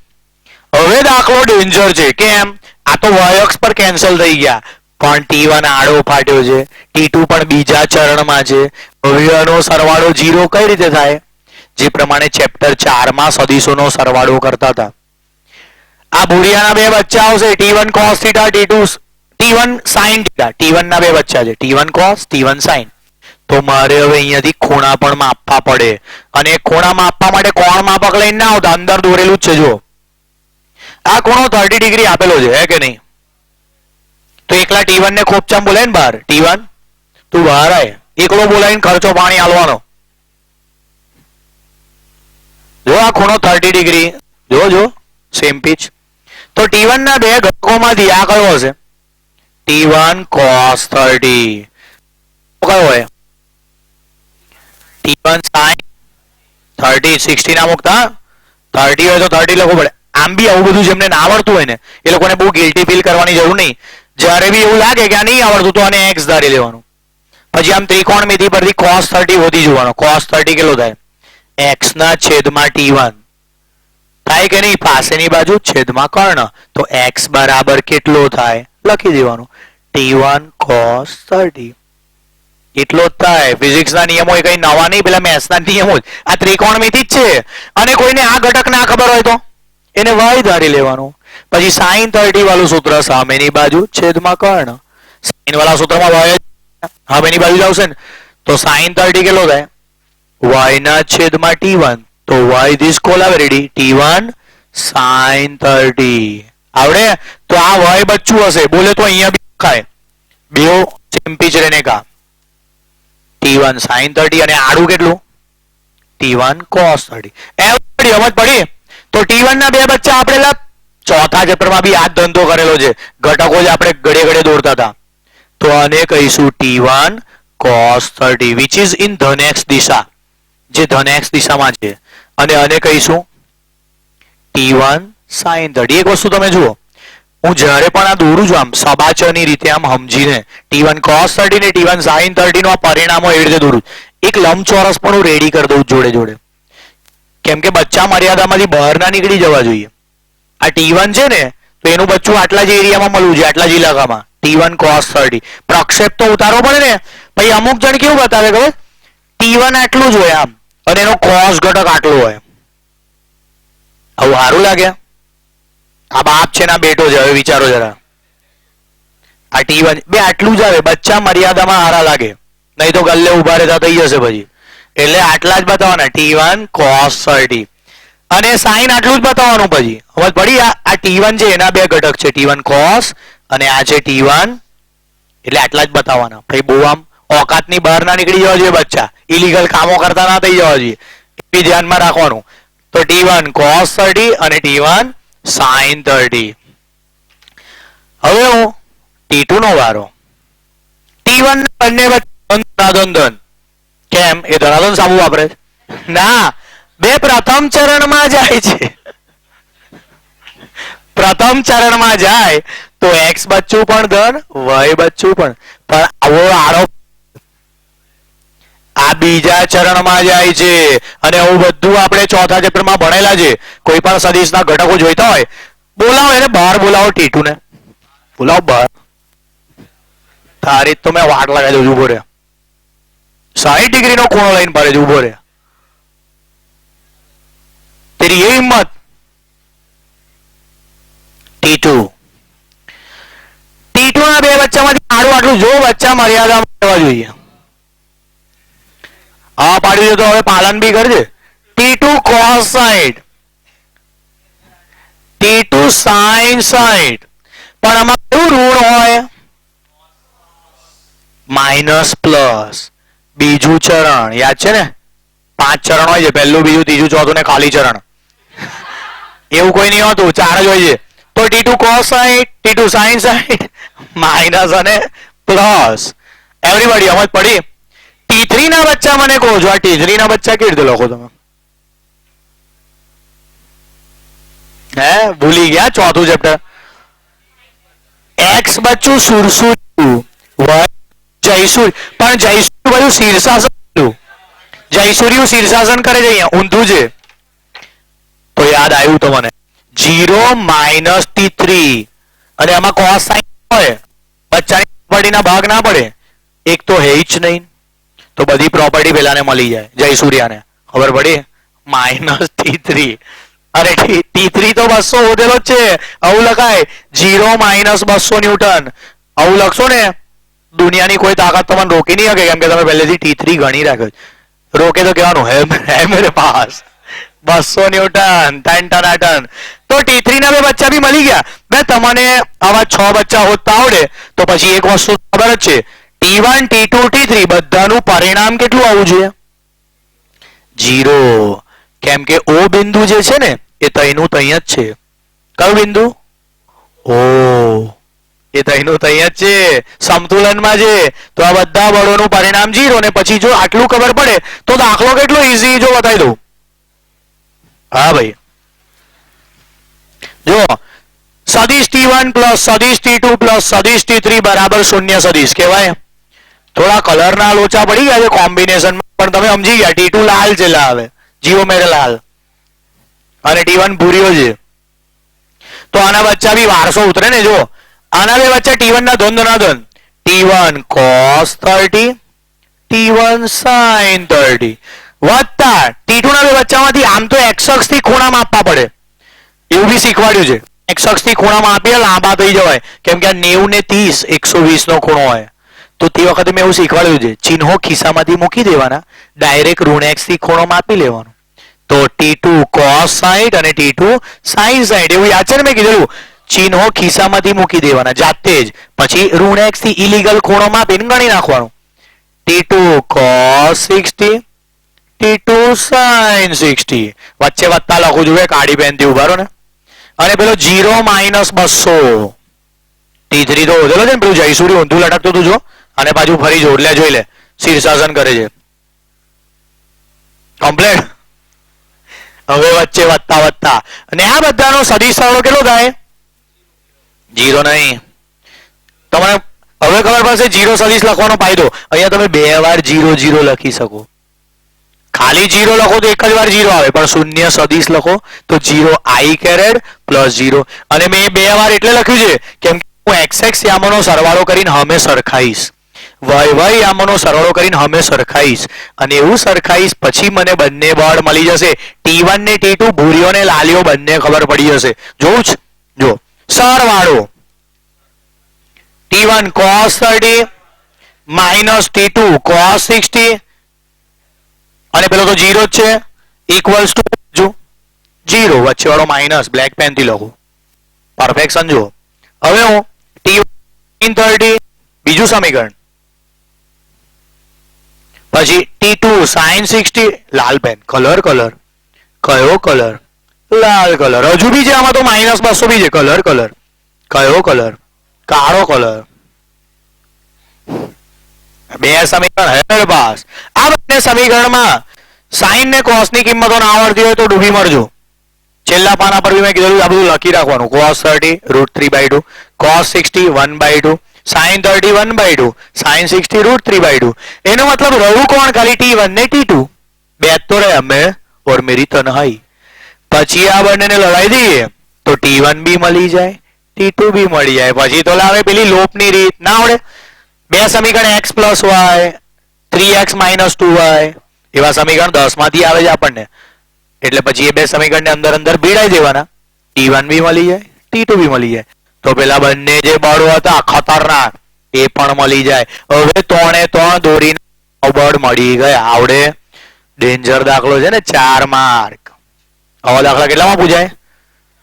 Speaker 1: હવે દાખલો ડેન્જર છે. કેમ? આ તો y અક્ષ પર કેન્સલ થઈ ગયા, પણ T1 આડો ફાટ્યો છે, T2 પણ બીજા ચરણમાં છે. હવે આનો સરવાળો 0 કઈ રીતે થાય? જે પ્રમાણે ચેપ્ટર 4 માં સદિશોનો સરવાળો કરતા હતા. આ ભૂરિયાના બે બચ્ચા આવશે, T1 cos θ, T1 sin θ. T1 ના બે બચ્ચા છે, T1 cos, T1 sin. તો મારે હવે અહીંયાથી ખૂણા પણ માપવા પડે, અને ખૂણા માપવા માટે કોણ માપક લઈને ના આવતા, અંદર દોરેલું જ છે. જો આ ખૂણો 30 ડિગ્રી આપેલો છે, હે કે નહીં? તો એકલા T1 ને ખોપચામ બોલાય ને બહાર, T1 તું બહાર આય, એકલો બોલાવીને ખર્ચો પાણી આલવાનો. જો આ ખૂણો 30 ડિગ્રી, જો સેમ પીચ. તો T1 ના બે ઘટકોમાંથી આ કયો હશે? T1 cos 30. કયો હોય? T1 sin 30. 60 ના મુકતા, 30 હોય તો 30 લખવું પડે. આમ બી આવું બધું જેમને ના આવડતું હોય ને એ લોકોને બહુ ગિલ્ટી ફીલ કરવાની જરૂર નહીં. જ્યારે બી એવું લાગે કે આ નહીં આવડતું તો આને x ધારી લેવાનું. પછી આમ ત્રિકોણમિતિ પરથી cos 30 વધી જોવાનો. cos 30 કેટલો થાય? x ના છેદમાં T1 થાય કે નહીં? પાસેની બાજુ છેદમાં કર્ણ, તો x બરાબર કેટલો થાય? લખી દેવાનું, T1 cos 30. એટલો જ થાય. ફિઝિક્સના નિયમો એ કઈ નવા નહીં, પેલા મેથ્સના નિયમો જ. આ ત્રિકોણમિતિ જ છે. અને કોઈને આ ઘટક ના ખબર હોય તો એને y ધારી લેવાનું. પછી sin 30 વાળું સૂત્ર, સામેની બાજુ છેદમાં કર્ણ. sin વાળા સૂત્રમાં y સામેની બાજુ જ આવશે ને, તો sin 30 કેટલો થાય? y ના છેદમાં T1, તો y ધીસ કોલાવેરિટી T1 sin 30. આવડે? તો આ y બચ્ચું હશે, બોલે તો અહીંયા બી લખાય, બેઓ સેમ પીચ રેને કા. T1 sin 30 અને આડું કેટલું? T1 cos 30. એવડી સમજ પડી? તો T1 ના બે બચ્ચા આપણે ચોથા ચેપ્ટરમાં બી આ ધંધો કરેલો છે, ઘટકો જ આપણે ઘડે ઘડે દોરતા હતા. તો આને કહીશું T1 cos 30 which is in ધન x દિશા, જે ધન x દિશામાં છે. અને આને કહીશું T1 sin 30. એક વસ્તુ તમે જુઓ, હું જ્યારે પણ આ દોરું છું આમ સબાચરની રીતે આમ સમજીને T1 cos 30 ને T1 sin 30 નો પરિણામો એવી રીતે દોરું. એક લંબચોરસ પણ હું રેડી કરી દઉં જોડે જોડે, કેમ કે બચ્ચા મર્યાદામાંથી બહાર ના નીકળી જવા જોઈએ. આ T1 છે ને, તો એનું બચ્ચું આટલા જ એરિયામાં મળવું જોઈએ, આટલા જ ઇલાકામાં. T1 cos 30 પ્રક્ષેપ તો ઉતારવો પડે ને. પછી અમુક જણ કેવું બતાવે ખબર? T1 આટલું જ હોય આમ, અને એનો cos ઘટક આટલો હોય. આવું સારું લાગે? આ બાપ છે ના બેટો છે, હવે વિચારો જરા. આ T1 બે આટલું જ આવે, બચ્ચા મર્યાદામાં હારા લાગે, નહીં તો ગલ્લે ઉભા રહેતા થઈ જશે પછી. એટલે આટલા જ બતાવવાના, T1 cos 30. અને sin આટલું જ બતાવવાનું. પછી સમજ પડી? આ T1 છે એના બે ઘટક છે, T1 cos અને આ છે T1, એટલે આટલા જ બતાવવાના. ભાઈ બહુ આમ ઓકાતની બહાર ના નીકળી જવા જોઈએ બચ્ચા, ઇલીગલ કામો કરતા ના થઈ જવા જોઈએ, એ બી ધ્યાનમાં રાખવાનું. તો T1 cos 30 અને T1 sin 30. હવે હું T2 નો વારો. T1 બંને ધનાધન. કેમ? એ ધનાધન સાબુ વાપરે ના, બે પ્રથમ ચરણમાં જાય છે. પ્રથમ ચરણમાં જાય તો x બચ્ચું પણ ધન, y બચ્ચું પણ. પણ આવો આરોપ આ બીજા ચરણમાં જાય છે. અને આવું બધું આપણે ચોથા ચેપ્ટરમાં ભણેલા છે. કોઈ પણ સદિશના ઘટકો જોઈતા હોય, બોલાવો એને બહાર, બોલાવો T2 ને બોલાવો બહાર. તારી તો મેં વાટ લગાવી દઉં, ઉભો રે. 60 ડિગ્રીનો ખૂણો લઈને ભરે છે, ઉભો રે. તેરી એ હિંમત. T2 ના બે બચ્ચામાંથી આડું આટલું જો બચ્ચા મર્યાદામાં રહેવા જોઈએ. હા પાડ્યું છે તો હવે પાલન બી કરજે. T2 cos 60, T2 sin 60. પણ આમાં કેવું ઋણ હોય? Minus plus. બીજું ચરણ યાદ છે ને? 5 ચરણ હોય છે, પહેલું બીજું ત્રીજું ચોથું ને ખાલી ચરણ. એવું કોઈ નહીં હોતું, 4 જ હોય છે. તો T2 cos 60, T2 sin 60, minus અને પ્લસ. એવરીબડી સમજ પડી? T3 ના બચ્ચા મને કહો છો, આ T3 ના બચ્ચા કેવી રીતે લખો તમે? હે ભૂલી ગયા? ચોથું ચેપ્ટર. x બચ્ચું સુરસુર્યું, y જયસૂર્ય. પણ જયસૂર્ય બધું શીર્ષાસન, જયસૂર્ય શીર્ષાસન કરે છે, અહીંયા ઊંધું છે. તો યાદ આવ્યું તો મને, 0 માઇનસ t3 અને આમાં cos sin હોય બચ્ચાની પ્રોપર્ટીના ભાગ ના પડે એક તો હે જ નહીં તો બધી પ્રોપર્ટી પેલાને મળી જાય જય સૂર્યાને ખબર પડી માઇનસ t3 અરે t3 તો 200 હોદેલો જ છે આવું લખાય 0 માઇનસ 200 ન્યૂટન આવું લખશો ને દુનિયાની કોઈ તાકાત તમને રોકી નહીં શકે કેમ કે તમે પહેલેથી t3 ગણી રાખ્યો રોકે તો કહેવાનું હે મેરે પાસ 200 ન્યૂટન 10 ટન તો t3 ના બે બચ્ચા બી મળી ગયા મેં તમને આવા 6 બચ્ચા હોતા આવડે તો પછી એક વસ્તુ ખબર જ છે t1 t2 t3 બધાનું પરિણામ કેટલું આવવું જોઈએ 0 કેમ કે O બિંદુ જે છે ને એ તઈનું તઈ જ છે કયું બિંદુ O એ તઈનું તઈ જ છે સમતુલનમાં છે તો આ બધા બળોનું પરિણામ 0 ને પછી જો આટલું ખબર પડે તો દાખલો કેટલો ઈઝી જો બતાવી દઉં હા ભાઈ જો સદિશ t1 પ્લસ સદિશ t2 પ્લસ સદિશ t3 બરાબર શૂન્ય સદિશ કહેવાય થોડા કલરના લોચા પડી ગયા છે કોમ્બિનેશનમાં પણ તમે સમજી ગયા t2 લાલ છે આવે જીવો મેરે લાલ અને t1 ભૂરીઓ છે તો આના બચ્ચા બી વારસો ઉતરે ને જો આના બે બચ્ચા t1 ના ધન ના ધન t1 cos 30 t1 sin 30 વત્તા t2 ના બે બચ્ચામાંથી આમ તો x અક્ષથી ખૂણા માપવા પડે એવું બી શીખવાડ્યું છે x અક્ષથી ખૂણા માપીએ લાંબા થઈ જવાય કેમ કે 90 ને 30 120 નો ખૂણો હોય તો તે વખતે મેં એવું શીખવાડ્યું છે ચિહ્નો ખિસ્સામાંથી મૂકી દેવાના ડાયરેક્ટ ઋણ x થી ખૂણો માપી લેવાનો તો t2 cos 60 અને t2 sin 60 એવું યાદ છે ને મેં કીધું ચિહ્નો ખિસ્સામાંથી મૂકી દેવાના જાતે જ પછી ઋણ x થી ઇલીગલ ખૂણો માપીને ગણી નાખવાનું t2 cos 60 t2 sin 60 વચ્ચે વત્તા લખું છું કાળી પેનથી ઉભા રહો ને અને પેલો 0 માઇનસ 200 t3 તો ઓધેલો છે ને પેલું જયસૂરી ઊંધું લટકતું હતું જો અને પાછું ફરી જોડલે જોઈ લે શીર્ષાસન કરે છે કમ્પ્લીટ હવે વચ્ચે વત્તા વત્તા અને આ બધાનો સદિશ સરવાળો કેટલો થાય 0 નહીં તમને હવે ખબર પડશે 0 સદિશ લખવાનો ફાયદો અહીંયા તમે બે વાર 0 0 લખી શકો ખાલી 0 લખો તો એક જ વાર 0 આવે પણ શૂન્ય સદિશ લખો તો 0 i કેરેડ પ્લસ 0 અને મેં બે વાર એટલે લખ્યું છે કેમ કે હું xx યામોનો સરવાળો કરીને હમે સરખાઈશ y યામોનો સરવાળો કરીને હમે સરખાઈશ અને એવું સરખાઈશ પછી મને બંને બળ મળી જશે t1 ને t2 ભૂરીઓ ને લાલીઓ બંને ખબર પડી જશે જોઉં જ જો સરવાળો t1 cos 30 minus t2 cos 60 અને પેલો તો 0 જ છે ઇક્વલ્સ ટુ જો 0 વચ્ચે વાળો માઇનસ બ્લેક પેન થી લખું પરફેક્શન જો હવે હું t1 30 બીજું સમીકરણ પછી t2 sin 60 લાલ પેન કલર કયો કલર લાલ કલર હજુ બી છે આમાં તો માઇનસ 200 બી છે કલર કયો કલર કાળો કલર બે સમીકરણ હે પાસ આ બંને સમીકરણમાં sin ને cos ની કિંમતો ના આવડતી હોય તો ડૂબી મરજો છેલ્લા પાના પર બી મેં કીધું આ બધું લખી રાખવાનું cos 30 √3/2 cos 60 1/2 sin 30 1/2 sin 60 √3/2 એનો મતલબ રહું કોણ ખાલી t1 ને t2 બે તો રહે અમે और मेरी तन्हाई પછી આ બંનેને લડાઈ દઈએ તો t1 બી મળી જાય t2 બી મળી જાય પછી તો લાવે પેલી લોપની રીત ના આવડે બે સમીકરણ x + y 3x - 2y એવા સમીકરણ 10 માંથી આવે છે આપણને એટલે પછી એ બે સમીકરણને અંદર અંદર ભીડાઈ દેવાના t1 બી મળી જાય t2 બી મળી જાય તો પેલા બંને જે બળ હતા ખતરનાક એ પણ મળી જાય હવે ત્રણે ત્રણ દોરીને બળ મળી ગયા આવડે ડેન્જર દાખલો છે ને 4 માર્ક આવા દાખલા કેટલામાં પૂછાય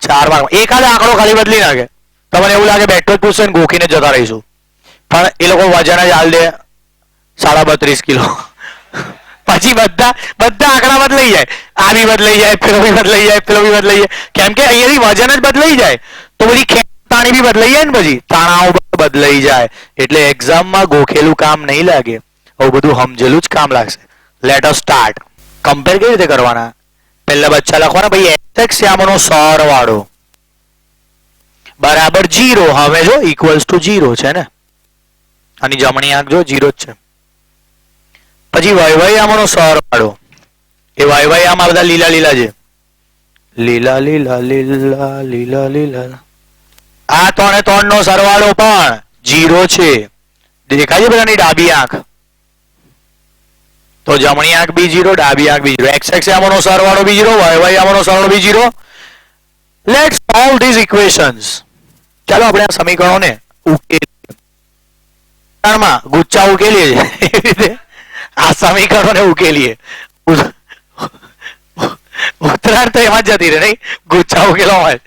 Speaker 1: 4 માર્ક એકાદ આંકડો ખાલી બદલી નાખે તમને એવું લાગે બેઠો જ પૂછશે ને ગોખીને જતા રહીશું પણ એ લોકો વજન જ હાલ દે 32.5 કિલો પછી બધા આંકડા બદલાઈ જાય આ બી બદલાઈ જાય પેલો બી બદલાઈ જાય પેલો બી બદલાઈ જાય કેમ કે અહીંયાથી વજન જ બદલાઈ જાય તો બધી ખેતાણી બી બદલાઈ જાય ને પછી તાણાઓ બદલાઈ જાય એટલે એક્ઝામમાં ગોખેલું કામ નહીં લાગે આવું બધું સમજેલું જ કામ લાગશે લેટ અસ સ્ટાર્ટ કમ્પેર કેવી રીતે કરવાના પહેલા બચ્ચા લખવાના ભાઈ x યામનો સરવાળો બરાબર 0 હવે જો ઇક્વલ્સ ટુ 0 છે ને આની જમણી આંખ જો 0 જ છે પછી y યામનો સરવાળો એ y આમાં બધા લીલા લીલા છે લીલા લીલા લીલા લીલા લીલા. આ 3 એ 3 નો સરવાળો પણ 0 છે. દેખાય છે બધાની ડાબી આંખ? તો જમણી આંખ બી 0, ડાબી આંખ બી 0. x x આમાંનો સરવાળો બી 0, y y આમાંનો સરવાળો બી 0. Let's solve this equations. ચાલો આપણે આ સમીકરણોને ઉકેલીએ. ગુચ્છા ઉકેલીએ એવી રીતે આ સમીકરણોને ઉકેલીએ. ઉત્તરાયણ તો એમાં જ જતી રહે નહીં, ગુચ્છા ઉકેલવા હોય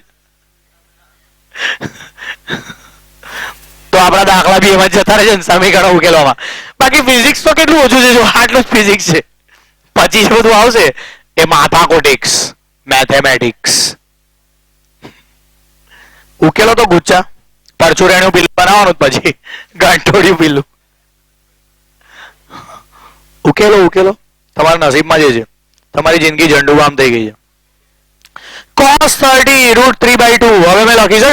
Speaker 1: તો આપણા દાખલા બી એમાં જ જતા રહે છે ને સમીકરણો ઉકેલવામાં. બાકી ફિઝિક્સ તો કેટલું ઓછું છે, જો આટલું જ ફિઝિક્સ છે. પછી જે બધું આવશે એ માથાકોટિક્સ મેથેમેટિક્સ. ઉકેલો તો ગુચ્છા. પરચુરેણું પીલું બનાવવાનું પછી ગાંઠોડિયું પીલું. ઉકેલો ઉકેલો, તમારા નસીબમાં જે છે. તમારી જિંદગી ઝંડુબામ થઈ ગઈ છે. cos 30 √3/2. હવે મેં લખી છે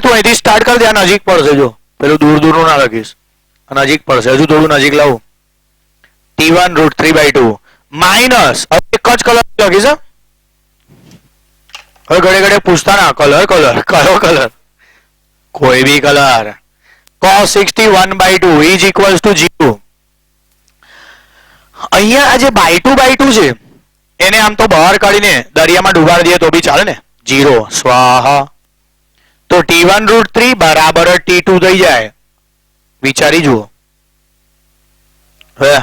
Speaker 1: તું અહીંથી સ્ટાર્ટ કર દે. આ નજીક પડશે, જો પેલું દૂર દૂરનું ના લખીશ, નજીક પડશે. હજુ થોડું નજીક લાવું. T1 √3/2 માઇનસ, હવે એક જ કલર લખીશ. હવે ઘડે ઘડે પૂછતા ના કલર કલર કયો કલર, કોઈ બી colour. cos 60 1/2 is equals to 0. અહીંયા આ જે /2 છે એને આમ તો બહાર કાઢીને દરિયામાં ડુબાડી દઈએ તો બી ચાલે ને. 0 સ્વાહા. તો T1 √3 બરાબર T2 થઈ જાય. વિચારી જુઓ હવે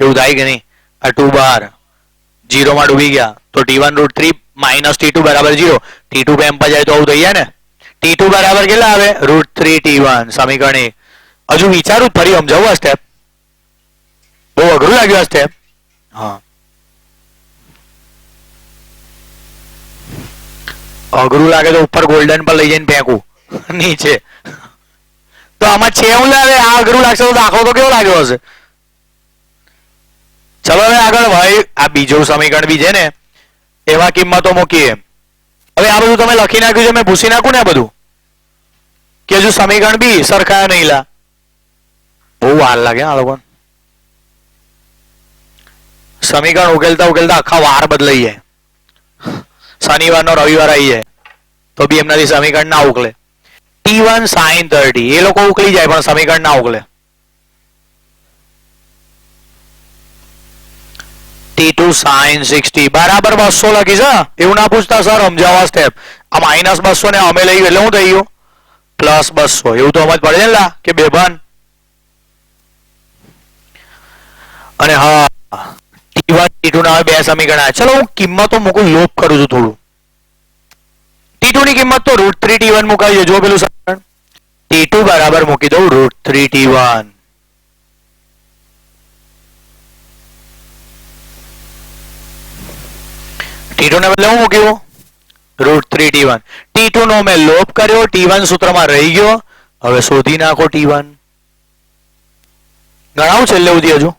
Speaker 1: એવું થાય કે નહીં? આ 2 બહાર 0 માં ડૂબી ગયા તો T1 √3 માઇનસ T2 બરાબર 0. T2 એમ પર જાય તો આવું થઈ જાય ને. T2 બરાબર કેટલા આવે? √3 T1. સમીકરણ. હજુ વિચારું ફરી સમજાવું આ સ્ટેપ. બહુ અઘરું લાગ્યું આ સ્ટેપ. હા, અઘરું લાગે તો ઉપર ગોલ્ડન પર લઈ જઈને ફેંકું નીચે. તો આમાં છે એવું લાગે, આ અઘરું લાગશે તો દાખલો તો કેવો લાગ્યો હશે. ચલો હવે આગળ ભાઈ આ બીજું સમીકરણ બી છે ને એવા કિંમતો મૂકીએ. હવે આ બધું તમે લખી નાખ્યું છે, મેં ભૂસી નાખું ને આ બધું કે હજુ સમીકરણ બી સરખાયા નહીં લા. બહુ વાર લાગે આ લોકો. સમીકરણ ઉકેલતા ઉકેલતા આખા વાર બદલાઈ જાય. શનિવારનો રવિવાર આવી જાય તો બી એમનાથી સમીકરણ ના ઉકલે. T1 sin 30 એ લોકો ઉકલી જાય પણ સમીકરણ ના ઉકલે. T2 sin 60 બરાબર 200 લખીશ. એવું ના પૂછતા સર સમજાવવા સ્ટેપ. આ -200 ને અમે લઈ એટલે હું થઈ ગયું +200. એવું તો સમજ પડે ને લા કે બેભાન. અને હા T1 T2 ના બે સમીકરણ. ચલો હું કિંમતો મૂકું, લોપ કરું છું થોડું. T2 ની કિંમત તો √3 T1 મુકાઈ છે. જો પેલું સમીકરણ T2 બરાબર મૂકી દઉં √3 T1. T2 ને બદલે હું મૂક્યું √3 T1. T2 નો મેં લોપ કર્યો, T1 સૂત્રમાં રહી ગયો. હવે શોધી નાખો T1. ગણાવું છેલ્લે સુધી હજુ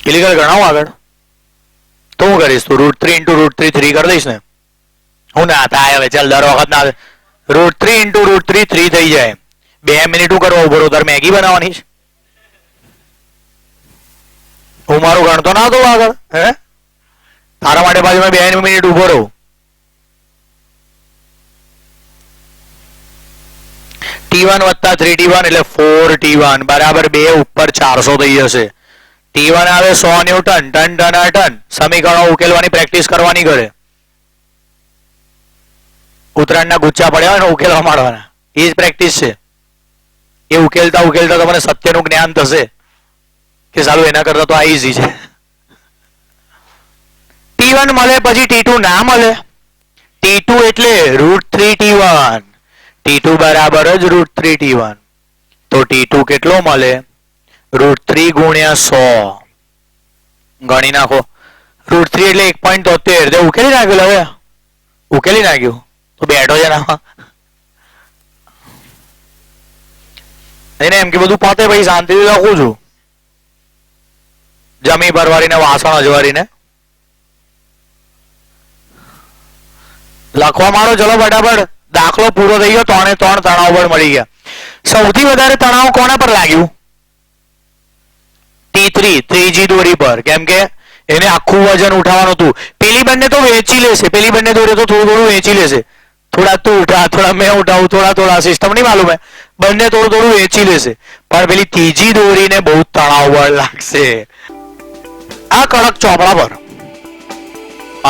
Speaker 1: ઇલીગલ ગણાવું આગળ તો હું કરીશ? તું √3 × √3 3 કરી દઈશ ને. હું ના થાય હવે, ચાલ દર વખત ના √3 × √3 3 થઈ જાય. 2 મિનિટ હું કરવા ઉભો રહું? તાર મેગી બનાવવાની છે? હું મારું ગણતો ના હતો આગળ. હે તારા માટે પાછું મેં 2 મિનિટ ઉભો રહું. T1 વત્તા 3 T1 એટલે 4 T1 બરાબર 2 ઉપર 400 થઈ જશે. T1 આવે 100 ન્યૂટન. Ton ton ton. સમીકરણો ઉકેલવાની પ્રેક્ટિસ કરવાની ઘરે. ઉત્તરાયણના ગુચ્છા પડ્યા હોય ને ઉકેલવા માંડવાના, એ જ પ્રેક્ટિસ છે. એ ઉકેલતા ઉકેલતા તમને સત્યનું જ્ઞાન થશે કે સાલું એના કરતા તો આ ઈઝી છે. T1 મળે પછી T2 ના મળે. T2 એટલે √3 T1. T2 બરાબર જ √3 T1. તો T2 કેટલો મળે? √3 × 100. ગણી નાખો. √3 એટલે 1.73. તે ઉકેલી નાખ્યું. હવે ઉકેલી નાખ્યું તો બેઠો છે ના એને એમ કે બધું પતે પછી શાંતિથી લખું છું. જમી પરવારીને વાસણ અજવારીને લખવા માંડો. ચલો ફટાફટ. દાખલો પૂરો થઈ ગયો. 3 એ 3 તણાવ બળ મળી ગયા. સૌથી વધારે તણાવ કોના પર લાગ્યું? T3 ત્રીજી દોરી પર, કેમ કે એને આખું વજન ઉઠાવવાનું હતું. પેલી બંને તો વેચી લેશે, પેલી બંને દોરી તો થોડું થોડું વેચી લેશે. થોડા તું ઉઠા, થોડા મેં ઉઠાવું, થોડા થોડા, સિસ્ટમ નહીં માલુમ હે, બંને થોડું થોડું વેચી લેશે. પણ પેલી ત્રીજી દોરીને બહુ તણાવ બળ લાગશે આ કડક ચોપડા પર.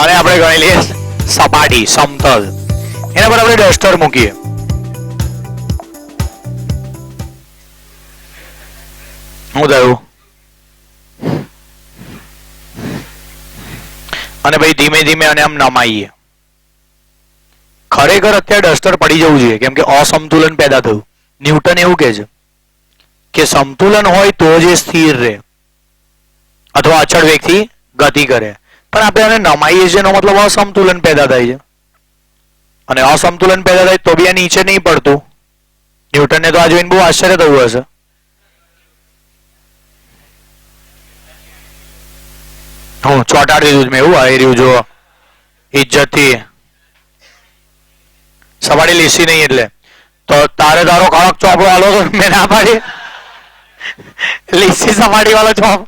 Speaker 1: અને આપણે ગણી લઈએ સપાટી, સમતલ, એના પર આપણે ડસ્ટર મૂકીએ. શું થયું? અને ભાઈ ધીમે ધીમે અને આમ નમાઈએ. ખરેખર અત્યારે ડસ્ટર પડી જવું જોઈએ, કેમ કે અસમતુલન પેદા થયું. ન્યૂટન એવું કહે છે કે સમતુલન હોય તો જ સ્થિર રહે અથવા અચળ વેગથી ગતિ કરે. પણ આપણે આને નમાઈએ છીએ એનો મતલબ અસમતુલન પેદા થાય છે, અને અસમતુલન પેદા થાય તો બી આ નીચે નહીં પડતું. ન્યૂટનને તો આ જોઈને બહુ આશ્ચર્ય થયું હશે. હું ચોંટાડી દીધું મેં, એવું આવી રહ્યું જો ઇજ્જતથી. સપાટી લીસી નહીં એટલે તો તારે તારો કડક ચોપડો આલો તો મેં ના પાડી. લીસી સપાટી વાળો ચોપ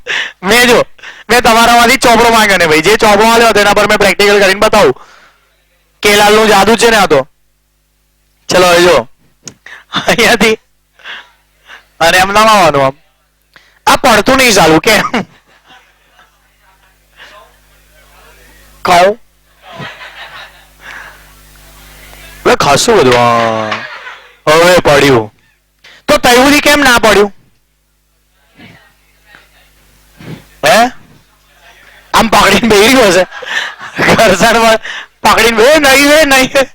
Speaker 1: મેં તમારામાંથી ચોપડો માંગ્યો ને ભાઈ, જે ચોપડો આલ્યો તેના પર મેં પ્રેક્ટિકલ કરીને બતાવું. કેલાલ નું જાદુ છે ને આ તો. ચલો હવે જો અહીંયાથી અને એમ નમાવાનું, આમ આ પડતું નહીં ચાલુ કેમ કહું ખાસું બધું. હવે પડ્યું તો તૈવું કેમ ના પડ્યું? હે આમ પકડીને બેહી ગયો છે ઘરસાણમાં, પકડીને બે નહીં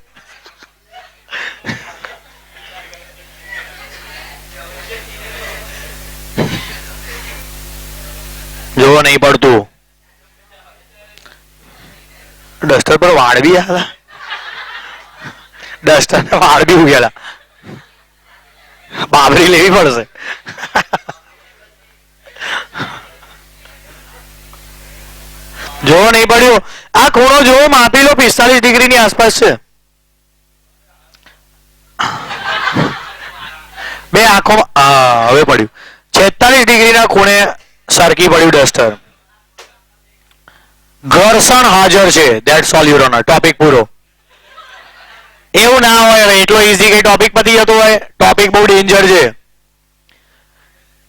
Speaker 1: જો નહીં પડતું. ડસ્ટર પર વાળ બી આવ્યા, ડસ્ટર ને વાળ બી ઉગેલા, બાબરી લેવી પડશે. જો નહીં પડ્યું. આ ખૂણો જો માપી લો, 45 ડિગ્રી ની આસપાસ છે. બે આંખો હવે પડ્યું 46 ડિગ્રી ના ખૂણે સરકી પડ્યું ડસ્ટર. ઘર્ષણ હાજર છે, that's all you know. Topic પૂરો. એવું ના હોય એટલો ઈઝી કઈ ટોપિક પતી જતો હોય. ટોપિક બહુ ડેન્જર છે.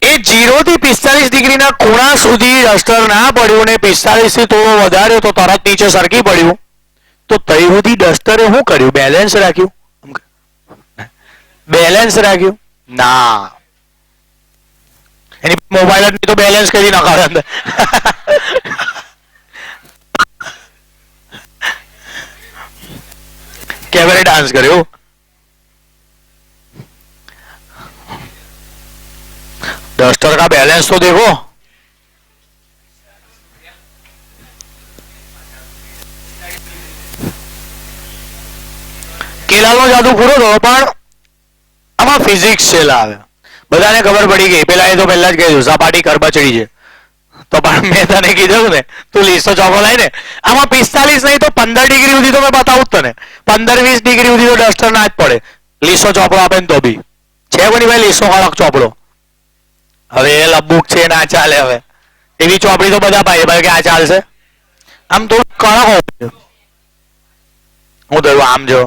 Speaker 1: એ 0 થી 45 ડિગ્રી ના ખૂણા સુધી ડસ્ટર ના પડ્યું ને 45 થી થોડો વધાર્યો તો તરત નીચે સરકી પડ્યું. તો તઈ સુધી ડસ્ટરે શું કર્યું? બેલેન્સ રાખ્યું. બેલેન્સ રાખ્યું ના, એની મોબાઈલ જ તો બેલેન્સ કરી નાખે અંદર. કેમેરે ડાન્સ કર્યો. डस्टर का बैलेंस तो देखो. કેલાલનો જાદુ પૂરો થયો, પણ આમાં ફિઝિક્સ છે લાવે. બધાને ખબર પડી ગઈ. પેલા એ તો પહેલા જ કીધું સપાટી કરબચડી છે. તો પણ મેં તને કીધું ને તું લીસો ચોકો લાય ને, આમાં 45 નહીં તો 15 ડિગ્રી સુધી તો મેં બતાવું તને. 15-20 ડિગ્રી સુધી તો ડસ્ટર ના જ પડે. લીસો ચોપડો આપે ને તો બી છે કોની ભાઈ લીસો કડક ચોપડો. હવે એ લબુક છે ના ચાલે. હવે એવી ચોપડી તો બધા પાય ભાઈ કે આ ચાલશે. આમ થોડું કડક હોવું. હું તો આમ જો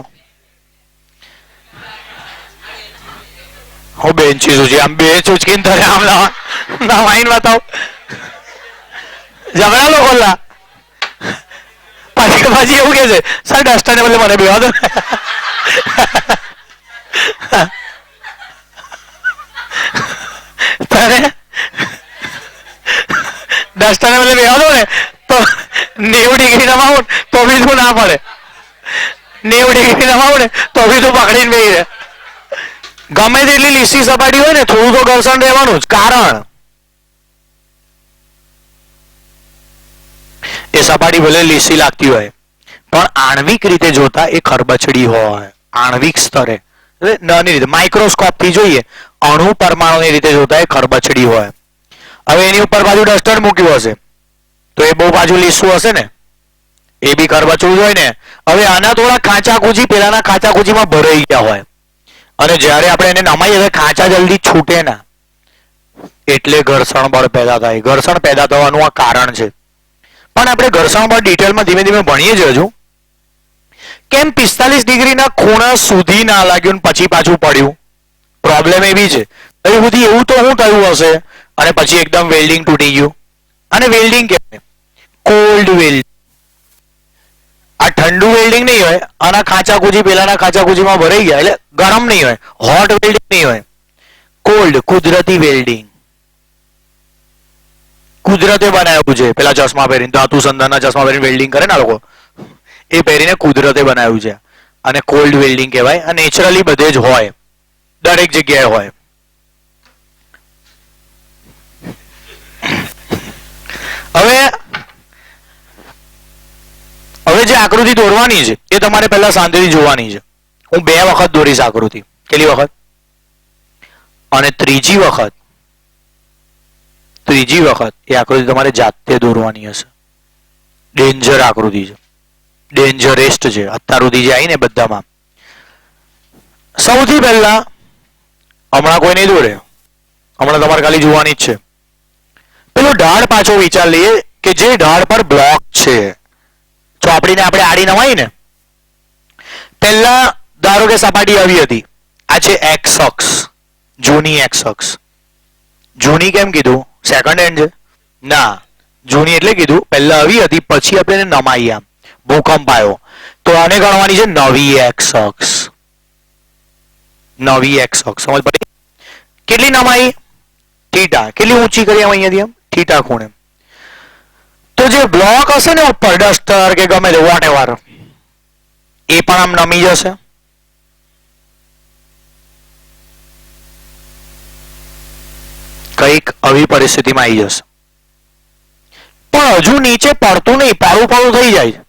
Speaker 1: હું બેન્ચી છું આમ બે ચૂચકીને તને આમ ના વાઈન બતાવ. ઝઘડા લો ખોલ્લા પછી એવું કે છે સર ડસ્ટર ને બદલે મને બેવા દો. તારે ડસ્ટર ને બદલે બેવા દો ને તો 90 ડિગ્રી નમાવું તો બી તું ના પડે. 90 ડિગ્રી નમાવું ને તો બી તું પકડીને બેહી રહે. ગમે તેટલી લીસી સપાટી હોય ને થોડું તો ઘર્ષણ રહેવાનું જ. કારણ એ સપાટી ભલે લીસી લાગતી હોય પણ આણ્વિક રીતે જોતા એ ખરબચડી હોય. આણ્વિક સ્તરે નાની રીતે માઇક્રોસ્કોપ થી જોઈએ અણુ પરમાણુની રીતે જોતા એ ખરબચડી હોય. હવે એની ઉપર બાજુ ડસ્ટર મૂક્યું હશે તો એ બહુ બાજુ લીસું હશે ને, એ બી ખરબચડું હોય ને. હવે આના થોડા કાચા કૂચી પેલાના કાચા કૂચીમાં ભરાઈ ગયા હોય અને જ્યારે આપણે એને નમાઈએ ખાંચા જલ્દી છૂટે ના. એટલે ઘર્ષણ બળ પેદા થાય. ઘર્ષણ પેદા થવાનું આ કારણ છે. પણ આપણે ઘર્ષણ બળ ડિટેલમાં ધીમે ધીમે ભણીએ જ હજુ. કેમ 45 ડિગ્રીના ખૂણા સુધી ના લાગ્યું ને પછી પાછું પડ્યું? પ્રોબ્લેમ એવી છે. હજી સુધી એવું તો શું થયું હશે અને પછી એકદમ વેલ્ડિંગ તૂટી ગયું? અને વેલ્ડિંગ કહેવાય કોલ્ડ વેલ્ડિંગ. આ ઠંડુ વેલ્ડિંગ નહીં હોય, આના ખાંચાકૂચી પેલાના ખાંચાકૂચીમાં ભરાઈ ગયા એટલે ગરમ નહીં હોય, હોટ વેલ્ડિંગ નહીં હોય, કોલ્ડ કુદરતી વેલ્ડિંગ. કુદરતે બનાવ્યું છે. પેલા ચશ્મા પહેરીને ધાતુ સંધાનના ચશ્મા પહેરીને વેલ્ડિંગ કરે ને લોકો, એ પહેરીને કુદરતે બનાવ્યું છે અને કોલ્ડ વેલ્ડિંગ કહેવાય. અને નેચરલી બધે જ હોય, દરેક જગ્યાએ હોય. હવે હવે જે આકૃતિ દોરવાની છે એ તમારે પહેલા શાંતિથી જોવાની છે. હું 2 વખત દોરીશ આકૃતિ. કેટલી વખત? અને ત્રીજી વખત એ આકૃતિ તમારે જાતે દોરવાની હશે. ડેન્જર આકૃતિ છે, ડેન્જરેસ્ટ છે અત્યાર સુધી જે આવી ને બધામાં. સૌથી પહેલા હમણાં કોઈ નહીં દોરે, હમણાં તમારે ખાલી જોવાની જ છે. પેલો ઢાળ પાછો વિચાર લઈએ કે જે ઢાળ પર બ્લોક છે, ચોપડીને આપણે આડી નવાઈ ને, પહેલા ધારો કે સપાટી આવી હતી, આ છે એક્સ અક્ષ, જૂની એક્સ અક્ષ. જૂની કેમ કીધું? સેકન્ડ હેન્ડ છે ના, જૂની એટલે કીધું પહેલા આવી હતી પછી આપણે એને નમાઈ, આમ ભૂકંપ આવ્યો તો આને ગણવાની છે નવી એક્સ અક્ષ. નવી એક્સ અક્ષ સમજ પડી? કેટલી નમાઈ? થીટા. કેટલી ઊંચી કરી આમ અહીંયાથી આમ થીટા ખૂણે. તો જે બ્લોક હશે ને ઉપર, ડસ્ટર કે ગમે તે વોટ એવર, એ પણ આમ નમી જશે. કઈક આવી પરિસ્થિતિમાં આવી જશે. પણ હજુ નીચે પડતું નહીં, પાળું થઈ જાય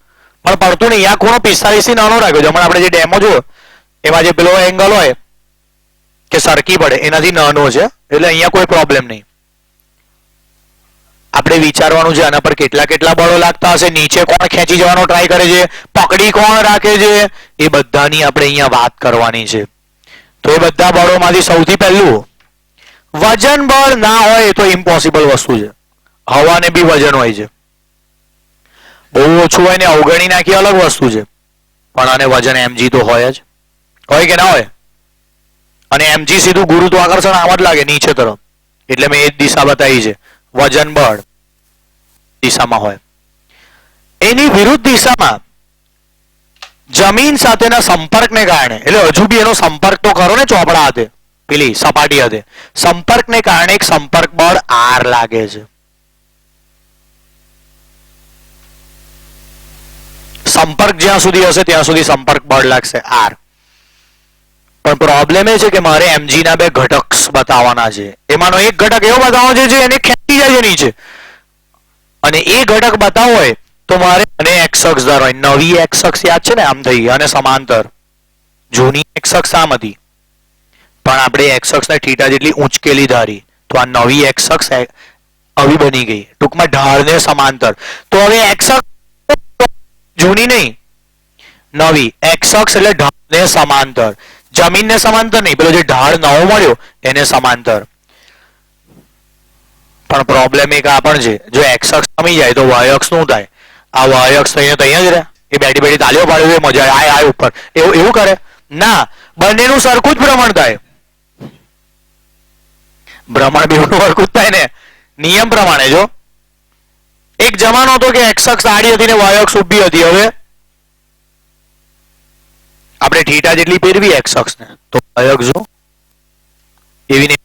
Speaker 1: પણ પડતું નહીં. આ ખૂણો 45 થી નાનો રાખ્યો છે. હમણાં આપણે જે ડેમો જોયો એમાં જે પેલો એંગલ હોય કે સરકી પડે એનાથી નાનો છે, એટલે અહીંયા કોઈ પ્રોબ્લેમ નહીં. આપણે વિચારવાનું છે આના પર કેટલા કેટલા બળો લાગતા હશે, નીચે કોણ ખેંચી જવાનો ટ્રાય કરે છે, પકડી કોણ રાખે છે, એ બધાની આપણે અહીંયા વાત કરવાની છે. તો એ બધા બળોમાંથી સૌથી પહેલું વજન બળ ના હોય તો ઇમ્પોસિબલ વસ્તુ છે. હવાને બી વજન હોય છે, બહુ ઓછું હોય ને અવગણી નાખી અલગ વસ્તુ છે, પણ આને વજન mg તો હોય જ, હોય કે ના હોય? અને mg સીધું ગુરુત્વાકર્ષણ આમ જ લાગે નીચે તરફ, એટલે મેં એ જ દિશા બતાવી છે. વજન બળ દિશામાં હોય, એની વિરુદ્ધ દિશામાં જમીન સાથેના સંપર્કને કારણે, એટલે હજુ બી એનો સંપર્ક તો કરો ને ચોપડા હાથે, પેલી સપાટી હાથે, સંપર્કને કારણે એક સંપર્ક બળ R લાગે છે. સંપર્ક જ્યાં સુધી હશે ત્યાં સુધી સંપર્ક બળ લાગશે R. પણ પ્રોબ્લેમ એ છે કે મારે mg ના 2 ઘટક બતાવવાના છે. એમાંનો એક ઘટક એવો બતાવવાનો છે જે એને ખેંચી જાય છે નીચે, અને એ ઘટક બતાવવો હોય તો મારે અને x અક્ષ ધારવાની. નવી x અક્ષ યાદ છે ને, આમ થઈ અને સમાંતર. જૂની x અક્ષ આમ હતી પણ આપણે x અક્ષને થીટા જેટલી ઊંચકેલી ધારી, તો આ નવી x અક્ષ આવી બની ગઈ. ટૂંકમાં ઢાળને સમાંતર. તો હવે x અક્ષ જૂની નહીં, નવી x અક્ષ એટલે ઢાળને સમાંતર. જમીનને સમાંતર નહીં, પેલો જે ઢાળ નવો મળ્યો એને સમાંતર. પણ પ્રોબ્લેમ એક આ પણ છે, જો x અક્ષ નમી જાય તો y અક્ષ શું થાય? આ y અક્ષ તો અહીંયા જ રહે, એ બેઠી તાલીઓ પાડે મજા આવે, આય ઉપર એવું કરે ના. બંનેનું સરખું જ ભ્રમણ થાય, ભ્રમણ બેવનું સરખું જ થાય ને નિયમ પ્રમાણે. જો એક જમાનો હતો કે x અક્ષ આડી હતી ને y અક્ષ ઊભી હતી, હવે આપણે થીટા જેટલી ફેરવી x અક્ષને તો y અક્ષ જો એવી નહીં.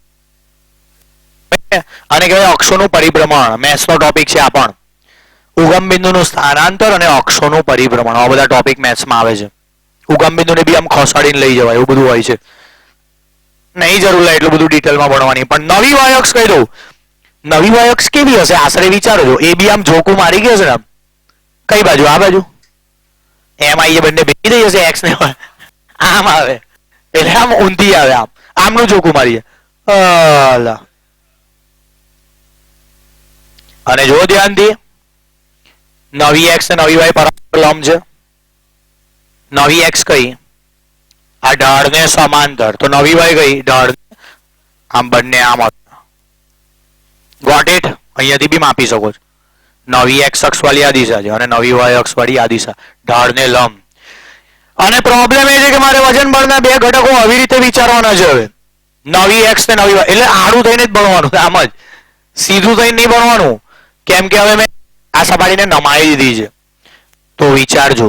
Speaker 1: આને કહેવાય અક્ષોનું પરિભ્રમણ. મેથ્સનો ટોપિક છે આ પણ. ઉગમ બિંદુનું સ્થાનાંતર અને અક્ષોનું પરિભ્રમણ, આ બધા ટોપિક મેથ્સમાં આવે છે. ઉગમ બિંદુને બી આમ ખસાડીને લઈ જવાય એવું બધું હોય છે. નહીં જરૂર લે એટલું બધું ડિટેલમાં ભણવાની. પણ નવી y અક્ષ કહી દઉં, નવી y અક્ષ કેવી હશે આશરે વિચારો છો. એ બી આમ ઝોકું મારી ગયો છે ને, આમ કઈ બાજુ? આ બાજુ. એમ આઈ બંને ભેગી થઈ જશે, x ને આમ આવે એટલે આમ ઊંધી આવે, આમ આમનું ઝોકું મારીએ. અને જો ધ્યાનથી, નવી x ને નવી y પરસ્પર લંબ છે. નવી x કઈ? આ ઢાળને સમાંતર. તો નવી y કઈ? ઢાળ આમ બંને આમ. Got it? અહીંયાથી બી માપી શકો છો. નવી એક્સ અક્ષ વાળી આ દિશા છે અને નવી વાય અક્ષ વાળી આ દિશા, ઢાળને લંબ. અને પ્રોબ્લેમ એ છે કે મારે વજન બળના બે ઘટકો આવી રીતે વિચારવાના છે. હવે નવી એક્સ ને નવી વાય એટલે આડું થઈને જ ભણવાનું, આમ જ સીધું થઈને નહીં ભણવાનું. કેમ કે હવે મેં આ સપાટીને નમાઈ દીધી છે. તો વિચારજો,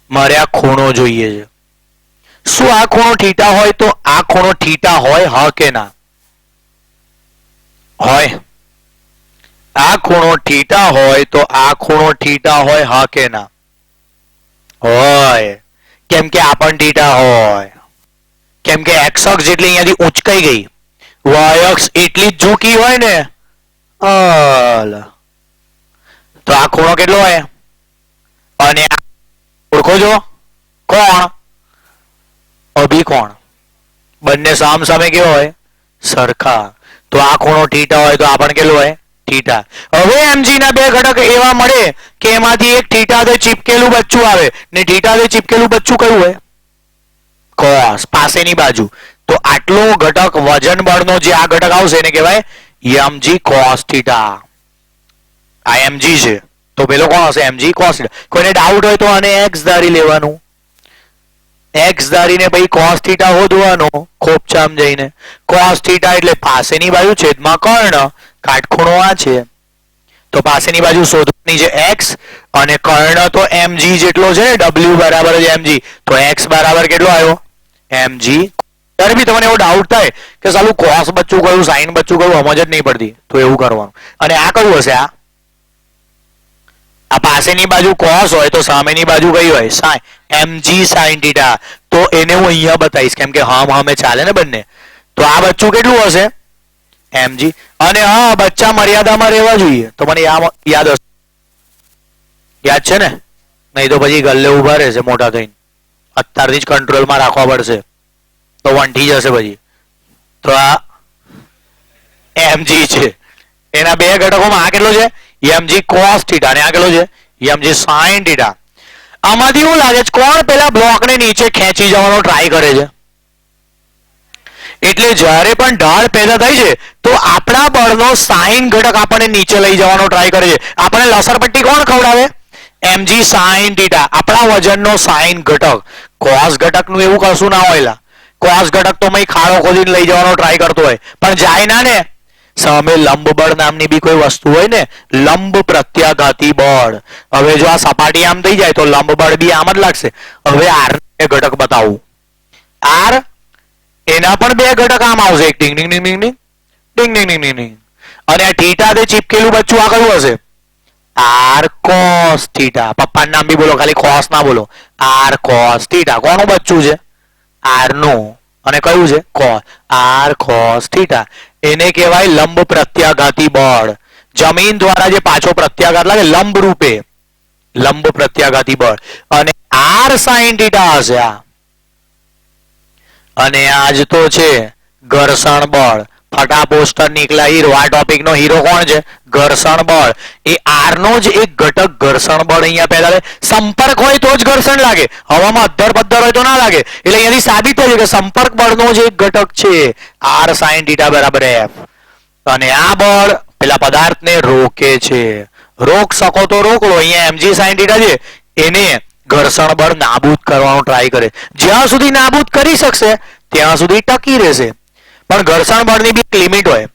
Speaker 1: મારે આ ખૂણો જોઈએ છે. શું આ ખૂણો થીટા હોય તો આ ખૂણો થીટા હોય? હા કે ના હોય? આ ખૂણો થીટા હોય તો આ ખૂણો થીટા હોય? હા કે ના હોય? કેમ કે આ પણ થીટા હોય. કેમ કે એક્સ અક્ષ જેટલી અહીંયાથી ઉંચકાઈ ગઈ, વાય અક્ષ એટલી જ ઝૂકી હોય ને. તો આ ખૂણો કેટલો હોય? અને ઓળખો છો કોણ? અભિકોણ. બંને સામ સામે કેવો હોય? સરખા. તો આ ખૂણો થીટા હોય તો આ પણ કેટલો હોય? થીટા. હવે એમજી ના બે ઘટક એવા મળે કે એમાંથી એક થીટાથી ચીપકેલું બચ્ચું આવે ને થીટાથી ચીપકેલું બચ્ચું કયું હોય? કોસ, પાસેની બાજુ. તો આટલો ઘટક વજન બળનો જે આ ઘટક આવશે એને કહેવાય એમજી કોસ થીટા. આ એમજી છે તો પેલો કોણ હશે? Mg cos theta. કોઈને ડાઉટ હોય તો આને એક્સ ધારી લેવાનું. એક્સ ધારીને પછી કોસ થીટા શોધવાનો ખોપચામ જઈને. કોસ થીટા એટલે પાસેની બાજુ છેદમાં કર્ણ, કાટખૂણો આ છે. તો પાસેની બાજુ શોધવાની છે એક્સ અને કર્ણ તો એમજી જેટલો છે ને, ડબલ્યુ બરાબર છે એમજી. તો એક્સ બરાબર કેટલો આવ્યો? એમજી. ત્યારે બી તમને એવો ડાઉટ થાય કે સાલું કોસ બચ્ચું કયું, સાઈન બચ્ચું કયું, સમજ જ નહીં પડતી, તો એવું કરવાનું. અને આ કયું હશે? આ પાસેની બાજુ કોસ હોય તો સામેની બાજુ કઈ હોય? સાઈન. Mg sine theta. તો એને હું અહીંયા બતાવીશ કેમ કે હમ હમે ચાલે ને બંને. તો આ બચ્ચું કેટલું હશે? એમજી. અને હા, બચ્ચા મર્યાદામાં રહેવા જોઈએ. તો મને યાદ હશે, યાદ છે ને? નહીં તો પછી ગલ્લે ઉભા રહેશે મોટા થઈને. અત્યારથી જ કંટ્રોલમાં રાખવા પડશે તો વંઠી જશે પછી. તો આ એમજી છે. એના બે ઘટકોમાં આ કેટલો છે? Mg cos theta. અને આ કેટલો છે? Mg sine theta. આમાંથી એવું લાગે છે કોણ પેલા બ્લોકને નીચે ખેંચી જવાનો ટ્રાય કરે છે? એટલે જ્યારે પણ ઢાળ પેદા થાય છે તો આપણા બળનો સાઈન ઘટક આપણને નીચે લઈ જવાનો ટ્રાય કરે છે. આપણે લસરપટ્ટી કોણ ખવડાવે? Mg sine theta. આપણા વજનનો સાઈન ઘટક. કોસ ઘટકનું એવું કશું ના હોય. કોસ ઘટક તો મય ખાડો ખોદીને લઈ જવાનો ટ્રાય કરતો હોય પણ જાય ના ને. સામે લંબ બળ નામની બી કોઈ વસ્તુ હોય ને, લંબ પ્રત્યાઘાતી બળ. હવે જો આ સપાટી આમ થઈ જાય તો લંબ બળ બી આમ જ લાગશે. હવે આર ઘટક બતાવું. આર એના પણ બે ઘટક આમ આવશે, એક ડિંગ ડિંગ ડિંગ ડિંગ ડિંગ ડિંગ ડિંગ ડિંગ ડિંગ. અને આ થીટાથી ચીપકેલું બચ્ચું આ કયું હશે? R cos theta. પપ્પાનું નામ બી બોલો, ખાલી કોસ ના બોલો. R cos theta. કોનું બચ્ચું છે? આર નું. અને કયું છે? કોસ. R cos theta. એને કહેવાય લંબ પ્રત્યાઘાતી બળ. જમીન દ્વારા જે પાછો પ્રત્યાઘાત લાગે લંબ રૂપે, લંબ પ્રત્યાઘાતી બળ. અને આર સાઈન થીટા હશે આ. અને આજ તો છે ઘર્ષણ બળ. ફટા પોસ્ટર નીકળ્યા હીરો. આ ટોપિક નો હીરો કોણ છે? ઘર્ષણ બળ. એ આર નો જ એક ઘટક ઘર્ષણ બળ અહીંયા પેદા થાય. સંપર્ક હોય તો જ ઘર્ષણ લાગે, હવામાં અદ્ધર પદ્ધર હોય તો ના લાગે. એટલે અહીંયાથી સાબિત થયું કે સંપર્ક બળનો જ એક ઘટક છે આર સાઈન થીટા બરાબર એફ. અને આ બળ પેલા પદાર્થને રોકે છે. રોક શકો તો રોક લો. અહીંયા એમજી સાઈન થીટા છે એને ઘર્ષણ બળ નાબૂદ કરવાનો ટ્રાય કરે. જ્યાં સુધી નાબૂદ કરી શકશે ત્યાં સુધી ટકી રહેશે. પણ ઘર્ષણ બળની બી લિમિટ હોય.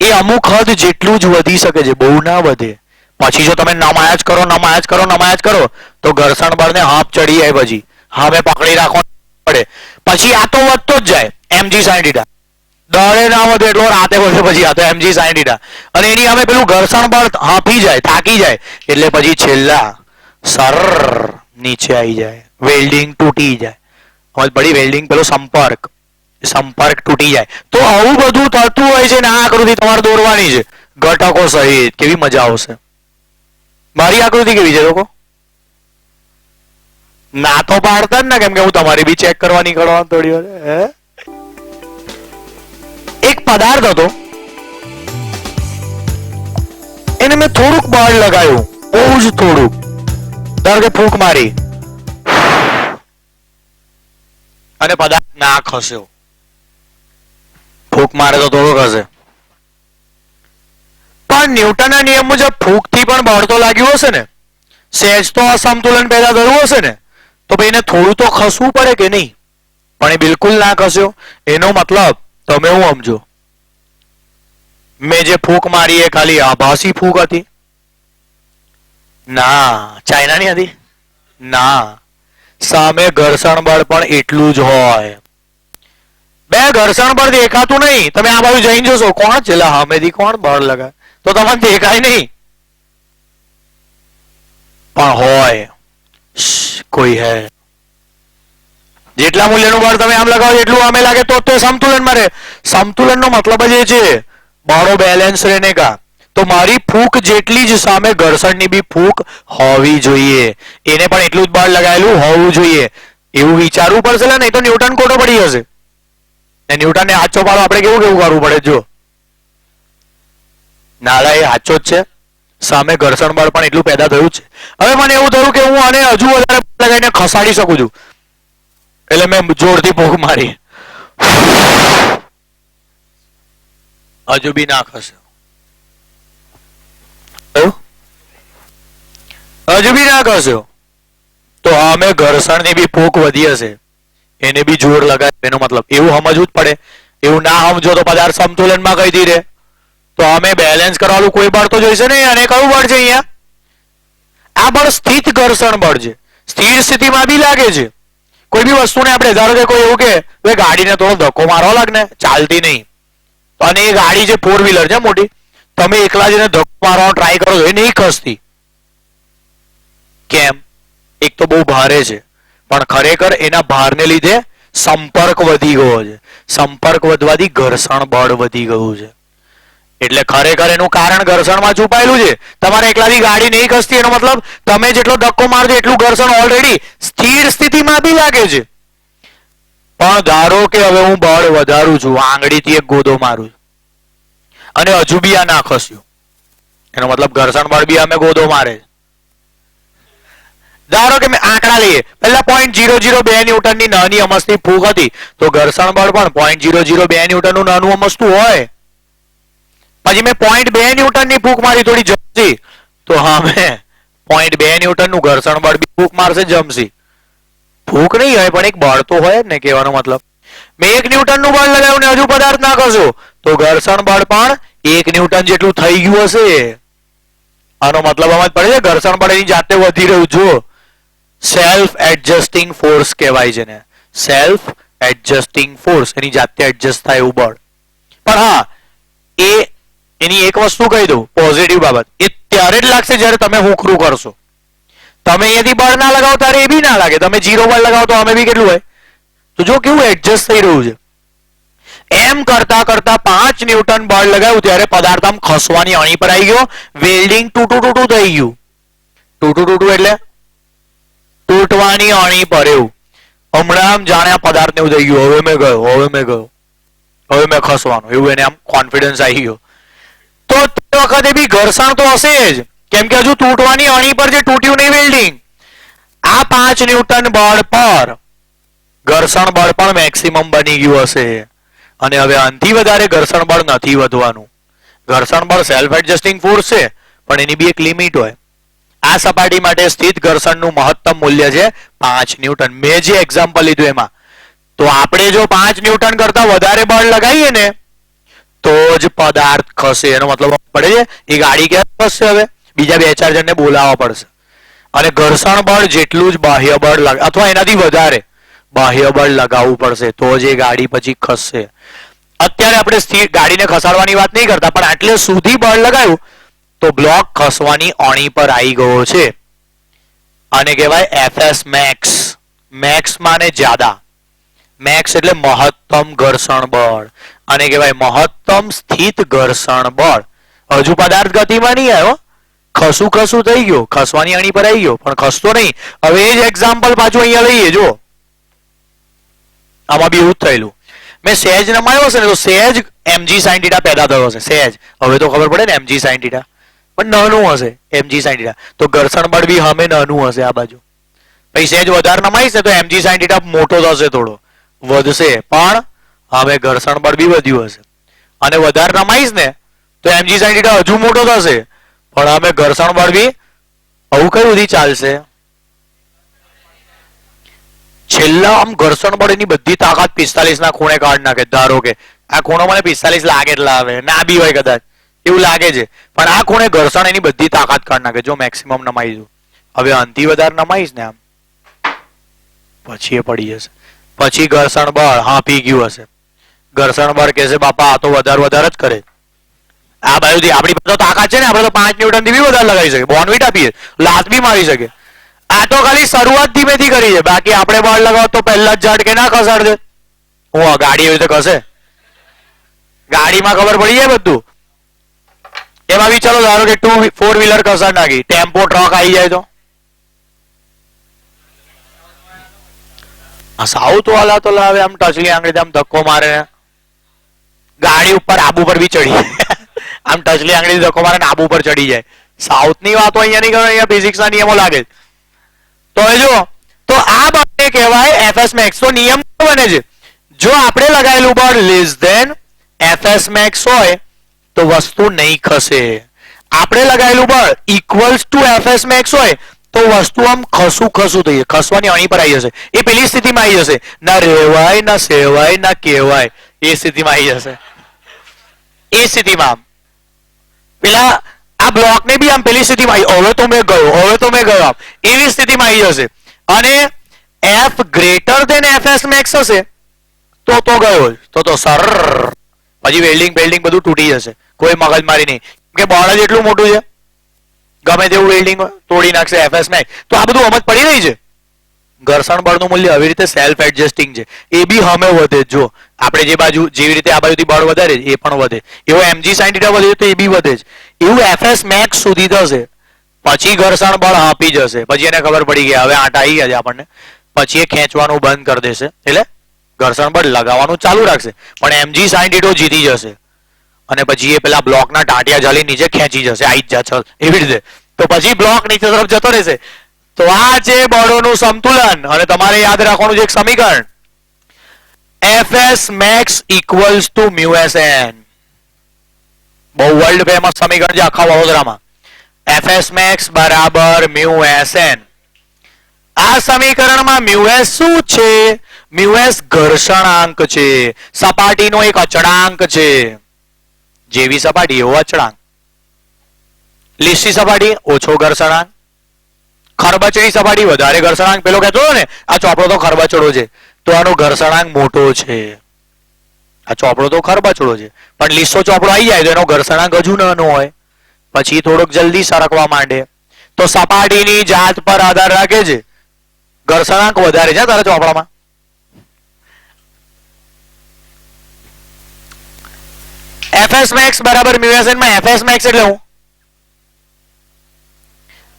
Speaker 1: એ અમુક હદ જેટલું જ વધી શકે છે, બહુ ના વધે. પછી જો તમે નમાયા જ કરો, નમાયા જ કરો, નમાયા જ કરો તો ઘર્ષણ બળને હાફ ચડી જાય. પછી હવે પકડી રાખવા પડે. પછી આ તો વધતો જ જાય એમજી સાઈન થીટા. દળે ના વધે એટલો રાતે વધે પછી આ તો એમજી સાઈન થીટા. અને એની સામે પેલું ઘર્ષણ બળ હાંફી જાય, થાકી જાય એટલે પછી છેલ્લા સર નીચે આવી જાય. વેલ્ડિંગ તૂટી જાય. હવે પડી વેલ્ડિંગ પેલો સંપર્ક તૂટી જાય. તો આવું બધું થતું હોય છે ને આ આકૃતિ તમારે દોરવાની છે ઘટકો સહિત. કેવી મજા આવશે. મારી આકૃતિ કેવી છે લોકો? ના તો પાડતા જ ને, કેમ કે હું તમારી બી ચેક કરવા નીકળવા થોડી વાર. એક પદાર્થ હતો, એને મેં થોડુંક બળ લગાવ્યું, બહુ જ થોડુંક. ધારો કે ફૂંક મારી અને પદાર્થ ના ખસ્યો. ફૂંક મારે તો થોડુંક હશે. પણ ન્યૂટનના નિયમ મુજબ ફૂંકથી પણ બળ તો લાગ્યું હશે ને, સહેજ તો અસંતુલન પેદા થયું હશે ને, તો ભાઈ એને થોડું તો ખસવું પડે કે નહીં? પણ એ બિલકુલ ના ખસ્યો. એનો મતલબ તમે હું સમજો, મેં જે ફૂંક મારી એ ખાલી આભાસી ફૂંક હતી? ના. ચાઇનાની હતી? ના. સામે ઘર્ષણ બળ પણ એટલું જ હોય. બે ઘર્ષણ બળ દેખાતું નહીં. તમે આ બાજુ જઈને જોશો, કોણ છે સામેથી કોણ બળ લગાવે, તો તમને દેખાય નહીં, પણ હોય કોઈ હે. જેટલા મૂલ્યનું બળ તમે આમ લગાવો એટલું આમે લાગે તો તે સંતુલનમાં રહે. સંતુલનનો મતલબ જ એ છે બળો બેલેન્સ રહે કા. તો મારી ફૂંક જેટલી જ સામે ઘર્ષણની બી ફૂંક હોવી જોઈએ, એને પણ એટલું જ બળ લગાવેલું હોવું જોઈએ. એવું વિચારવું પડશે ને, નહીં તો ન્યૂટન ખોટો પડી જશે. ન્યૂટનને સાચો પાડો આપણે કેવું કેવું કરવું પડે. જો નાલા એ સાચો જ છે, સામે ઘર્ષણ બળ પણ એટલું પેદા થયું છે. હવે મને એવું થયું કે હું આને હજુ વધારે લગાવીને ખસાડી શકું છું, એટલે મેં જોરથી ફૂંક મારી, હજુ બી ના ખસ્યો, હજુ બી ના ખસ્યો. તો અમે ઘર્ષણની બી ફૂંક વધી હશે, એને બી જોર લગાવે. એનો મતલબ એવું સમજવું જ પડે. એવું ના સમજો તો પદાર્થ સંતુલનમાં કઈ દી રહે. તો અમે બેલેન્સ કરવાનું કોઈ બળ તો જોઈશે ને. અને કયું બળ છે અહીંયા? આ બળ સ્થિત ઘર્ષણ બળ છે. સ્થિર સ્થિતિમાં બી લાગે છે. કોઈ બી વસ્તુને આપણે ધારો કે કોઈ એવું કે ગાડીને થોડો ધક્કો મારવા લાગે ને, ચાલતી નહીં, અને એ ગાડી છે 4 વ્હીલર છે મોટી, તમે એકલા જઈને ધક્કો મારવાનો ટ્રાય કરો છો, એ નહીં ખસતી. કેમ? એક તો બહુ ભારે છે, પણ ખરેખર એના ભારને લીધે સંપર્ક વધી ગયો છે. સંપર્ક વધવાથી ઘર્ષણ બળ વધી ગયું છે. એટલે ખરેખર એનું કારણ ઘર્ષણમાં છુપાયેલું છે. તમારે એકલાથી ગાડી નહીં ખસતી, એનો મતલબ તમે જેટલો ધક્કો મારજો એટલું ઘર્ષણ ઓલરેડી સ્થિર સ્થિતિમાં બી લાગે છે. પણ ધારો કે હવે હું બળ વધારું છું, આંગળીથી એક ગોદો મારું છું, અને હજુ બી આ ના ખસ્યું, એનો મતલબ ઘર્ષણ બળ બી અમે ગોદો મારે. ધારો કે મેં આંકડા લઈએ, પહેલા 0.002 ન્યૂટનની નાની અમસ્તી ફૂંક હતી, તો ઘર્ષણ બળ પણ 0.002 ન્યૂટનનું નાનું અમસ્તું હોય. પછી મેં 0.2 ન્યૂટનની ફૂંક મારી થોડી જમસી, તો હા મેં 0.2 ન્યૂટનનું ઘર્ષણ બળ બી ફૂંક મારશે જમસી. ફૂંક નહીં હોય પણ એક બળ તો હોય ને, કહેવાનો મતલબ. મેં 1 ન્યૂટનનું બળ લગાવ્યું ને હજુ પદાર્થ ના ખસ્યો, તો ઘર્ષણ બળ પણ 1 ન્યૂટન જેટલું થઈ ગયું હશે. આનો મતલબ સમજ પડે છે? ઘર્ષણ બળ એની જાતે વધી રહ્યું. જો સેલ્ફ એડજસ્ટિંગ ફોર્સ કહેવાય છે ને, સેલ્ફ એડજસ્ટિંગ ફોર્સ, એની જાતે એડજસ્ટ થાય એવું બળ. પણ હા, એની એક વસ્તુ કહી દઉં, પોઝિટિવ બાબત, એ ત્યારે જ લાગશે જ્યારે તમે હુંકરું કરશો. તમે અહીંયાથી બળ ના લગાવો ત્યારે એ બી ના લાગે. તમે 0 બળ લગાવો તો અમે બી કેટલું હોય. તો જો કેવું એડજસ્ટ થઈ રહ્યું છે. એમ કરતા કરતા 5 ન્યૂટન બળ લગાવ્યું ત્યારે પદાર્થ આમ ખસવાની અણી પર આવી ગયો. વેલ્ડિંગ તૂટું થઈ ગયું. તૂટું એટલે તૂટવાની અણી પર. એવું હમણાં આમ જાણે આ પદાર્થને એવું થઈ ગયું, હવે મેં ખસવાનું, એવું એને આમ કોન્ફિડન્સ આવી ગયો. તો તે વખતે બી ઘર્ષણ તો હશે જ, કેમ કે હજુ તૂટવાની અણી પર જે તૂટ્યું નહીં વેલ્ડિંગ, આ 5 ન્યૂટન બળ પર ઘર્ષણ બળ પણ મેક્સિમમ બની ગયું હશે. અને હવે આનાથી વધારે ઘર્ષણ બળ નથી વધવાનું. ઘર્ષણ બળ સેલ્ફ એડજસ્ટિંગ ફોર્સ છે, પણ એની બી એક લિમિટ હોય. આ સપાટી માટે સ્થિત ઘર્ષણનું મહત્તમ મૂલ્ય છે 5 ન્યૂટન. મેં જે એક્ઝામ્પલ લીધું એમાં, તો આપણે જો 5 ન્યૂટન કરતા વધારે બળ લગાવીએ ને તો જ પદાર્થ ખસે. એનો મતલબ પડે છે એ ગાડી ક્યારે ખસશે? હવે બીજા 2-4 જણને બોલાવવા પડશે, અને ઘર્ષણ બળ જેટલું જ બાહ્ય બળ અથવા એનાથી વધારે બાહ્ય બળ લગાવવું પડશે, તો જ એ ગાડી પછી ખસશે. અત્યારે આપણે સ્થિર ગાડીને ખસાડવાની વાત નહીં કરતા, પણ આટલે સુધી બળ લગાવ્યું તો બ્લોક ખસવાની અણી પર આવી ગયો છે. આને કહેવાય FS મેક્સ. મેક્સ માને જ્યાદા, મેક્સ એટલે મહત્તમ ઘર્ષણ બળ, આને કહેવાય મહત્તમ સ્થિત ઘર્ષણ બળ. હજુ પદાર્થ ગતિમાં નહીં આવ્યો, ખસું થઈ ગયો, ખસવાની અણી પર આવી ગયો, પણ ખસતો નહીં. હવે એ જ એક્ઝામ્પલ પાછું અહીંયા લઈએ. જો આમાં બી એવું જ થયેલું. મેં સહેજ નમાયો હશે ને તો સહેજ mg sin θ પેદા થયો હશે, સહેજ. હવે તો ખબર પડે ને mg sin θ, પણ નાનું હશે mg sin θ, તો ઘર્ષણ બળ બી સામે નાનું હશે આ બાજુ. પછી સહેજ વધારે નમાઈશ ને તો mg sin θ મોટો થશે, થોડો વધશે, પણ હવે ઘર્ષણ બળ બી વધ્યું હશે. અને વધારે નમાઈશ ને તો mg sin θ હજુ મોટો થશે, પણ અમે ઘર્ષણ બળ બી આવું કઈ સુધી ચાલશે? છેલ્લા આમ ઘર્ષણ બળ એની બધી તાકાત 45 ના ખૂણે કાઢ નાખે. ધારો કે આ ખૂણો મને 45 લાગે એટલા આવે, ના બી હોય કદાચ એવું લાગે છે, પણ આ ખૂણે ઘર્ષણ એની બધી તાકાત કાઢ નાખે. જો મેક્સિમમ નમાઈ દઉં, હવે અંતિ વધારે નમાઈશ ને આમ, પછી એ પડી જશે. પછી ઘર્ષણ બળ હા પી ગયું હશે. ઘર્ષણ બળ કહેશે બાપા આ તો વધારે જ કરે. આ બાજુથી આપણી પાસે તાકાત છે ને, આપણે તો 5 ન્યૂટન થી બી વધારે લગાવી શકે, બોર્નવીટ આપીએ, લાત બી મારી શકે. આ તો ખાલી શરૂઆત ધીમેથી કરી છે, બાકી આપણે બળ લગાવો તો પહેલા જ ઝાટકે ના ખસાડ દે. હું ગાડી એવી રીતે કશે, ગાડીમાં ખબર પડી જાય બધું. એમાં બી ચાલો ધારો કે 4 વ્હીલર કસાડ નાખી, ટેમ્પો ટ્રક આવી જાય તો સાઉથ વાળા તો લાવે આમ ટચલી આંગળી આમ ધક્કો મારે, ગાડી ઉપર આબુ પર બી ચડી આમ ટચલી આંગળી ધક્કો મારે ને આબુ પર ચડી જાય. સાઉથ ની વાતો અહીંયા નહીં કરો, અહીંયા ફિઝિક્સ ના નિયમો લાગે. તો હવે જો, તો આ બળને કહેવાય એફએસ મેક્સ. તો નિયમ બને છે, જો આપણે લગાવેલું બળ લેસ ધેન એફએસ મેક્સ હોય તો વસ્તુ નહીં ખસે. આપણે લગાવેલું બળ ઇક્વલ્સ ટુ એફએસ મેક્સ હોય તો વસ્તુ આમ ખસું થઈ જશે, ખસવાની અણી પર આવી જશે. એ પેલી સ્થિતિમાં આવી જશે, ના રેવાય ના સેવાય ના કહેવાય, એ સ્થિતિમાં આવી જશે. એ સ્થિતિમાં પેલા આ બ્લોક ને બી આમ પેલી સ્થિતિમાં આવી, હવે તો મેં ગયો આમ એવી સ્થિતિમાં આવી જશે. અને F greater than FS max હશે તો ગયો, તો સર પછી વેલ્ડિંગ બધું તૂટી જશે, કોઈ મગજમારી નહીં, કે બળ જ એટલું મોટું છે, ગમે તેવું વેલ્ડિંગ તોડી નાખશે એફએસ મેક્સ. તો આ બધું સમજ પડી રહી છે. ઘર્ષણ બળનું મૂલ્ય આવી રીતે સેલ્ફ એડજસ્ટિંગ છે, એ બી હમે વધે. જો આપણે જે બાજુ જેવી રીતે આ બાજુથી બળ વધારે એ પણ વધે, એવો mg sin θ વધે તો એ બી વધે જ. એવું એફએસ મેક્સ સુધી થશે, પછી ઘર્ષણ બળ આપી જશે. પછી એને ખબર પડી ગઈ હવે આંટા આવી ગયા છે આપણને, પછી એ ખેંચવાનું બંધ કરી દેશે, એટલે ઘર્ષણ બળ લગાવવાનું ચાલુ રાખશે, પણ mg sin θ જીતી જશે. અને પછી એ પેલા બ્લોકના ટાંટિયા ઝાલી નીચે ખેંચી જશે, આઈ જ જા એવી રીતે. તો પછી બ્લોક નીચે તરફ જતો રહેશે. તો આ છે બળોનું સંતુલન. અને તમારે યાદ રાખવાનું છે એક સમીકરણ, FS max equals to μsn. બહુ વર્લ્ડ ફેમસ સમીકરણ છે આખા વડોદરામાં. એફએસ મેક્સ બરાબર μsn. આ સમીકરણમાં μs શું છે? μs ઘર્ષણાંક છે, સપાટીનો એક અચળાંક છે. જેવી સપાટી એવો અચળાંક. લીસી સપાટી ઓછો ઘર્ષણાંક, ખરબચડી સપાટી વધારે ઘર્ષણાંક. પેલો કહેતો હતો ને આ ચોપડો તો ખરબચડો છે, તો આનો ઘર્ષણાંક મોટો છે. આ ચોપડો તો ખરબચડો છે, પણ લીસો ચોપડો આવી જાય તો એનો ઘર્ષણાંક હજુ નાનો હોય, પછી થોડોક જલ્દી સરકવા માંડે. તો સપાટીની જાત પર આધાર રાખે છે, ઘર્ષણાંક વધારે છે તારા ચોપડામાં. એફએસ મેક્સ બરાબર μsn માં એફએસ મેક્સ એટલે હું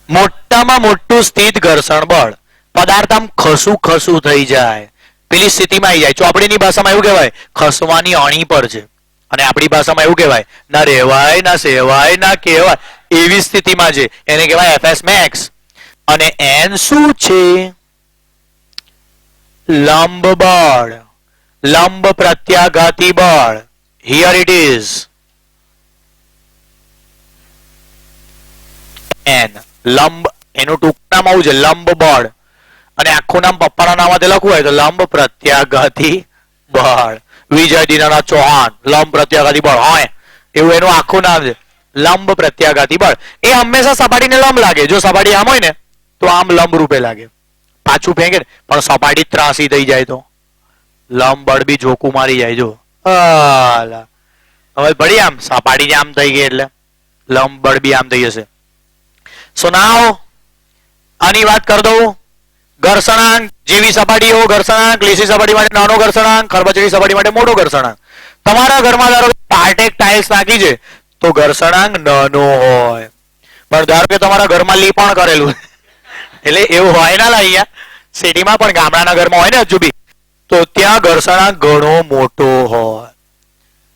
Speaker 1: મોટામાં મોટું સ્થિત ઘર્ષણ બળ. પદાર્થ આમ ખસું થઈ જાય, પેલી સ્થિતિમાં આવી જાય. ચોપડીની ભાષામાં એવું કહેવાય ખસવાની અણી પર છે, અને આપણી ભાષામાં એવું કહેવાય ના રેવાય ના સેવાય ના કહેવાય એવી સ્થિતિમાં છે, એને કહેવાય એફએસ મેક્સ. અને એન શું છે? લંબ બળ, લંબ પ્રત્યાઘાતી બળ. Here it is. N લંબ, એનું ટૂંકું નામ આવું છે લંબ બળ, અને આખું નામ પપ્પાના નામ લખવું હોય તો લંબ પ્રત્યાઘાતી બળ. વિજય દીનાનાથ ચૌહાણ લંબ પ્રત્યાઘાતી બળ હોય એવું એનું આખું નામ છે, લંબ પ્રત્યાઘાતી બળ. એ હંમેશા સપાટીને લંબ લાગે. જો સપાટી આમ હોય ને તો આમ લંબ રૂપે લાગે, પાછું ફેંકે પણ સપાટી ત્રાસી થઈ જાય તો લંબ બળ બી ઝોકું મારી જાય. જો હવે પડી આમ સપાટી આમ થઈ ગઈ એટલે લંબ બળ બી આમ થઈ જશે. સો નાઉ આની વાત કરી દઉં. ઘર્ષણાંક જેવી સપાટીઓ ઘર્ષણાંક, લીસી સપાટી માટે નાનો ઘર્ષણાંક, ખરબચડી સપાટી માટે મોટો ઘર્ષણાંક. તમારા ઘરમાં ધારો કે પાર્ટેક ટાઇલ્સ નાખી છે તો ઘર્ષણાંક નાનો હોય, પણ ધારો કે તમારા ઘરમાં લીપણ કરેલું એટલે એવું હોય ના લાગ્યા, સિટીમાં પણ ગામડાના ઘરમાં હોય ને હજુ બી, તો ત્યાં ઘર્ષણાંક ઘણો મોટો હોય.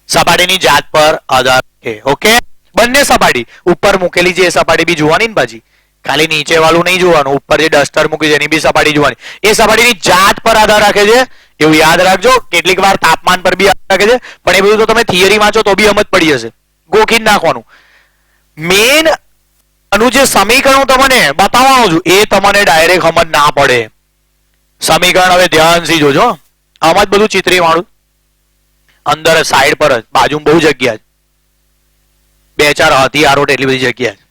Speaker 1: સપાટીની જાત પર આધાર રાખે. ઓકે, બંને સપાટી ઉપર મૂકેલી છે એ સપાટી બી જોવાની ને પાછી, ખાલી નીચે વાળું નહીં જોવાનું, ઉપર જે ડસ્ટર મૂકી છે એની બી સપાટી જોવાની. એ સપાટીની જાત પર આધાર રાખે છે, એવું યાદ રાખજો. કેટલીક વાર તાપમાન પર બી આધાર રાખે છે, પણ એ બધું તો તમે થિયરી વાંચો તો બી સમજ પડી જશે. ગોખી જ નાખવાનું. મેન આનું જે સમીકરણ હું તમને બતાવવાનો છું એ તમને ડાયરેક્ટ સમજ ના પડે. સમીકરણ હવે ધ્યાનથી જોજો. આમાં જ બધું ચિત્રી વાળું, અંદર સાઈડ પર જ, બાજુ બહુ જગ્યા છે, 2-4 હથિયારો એટલી બધી જગ્યા છે.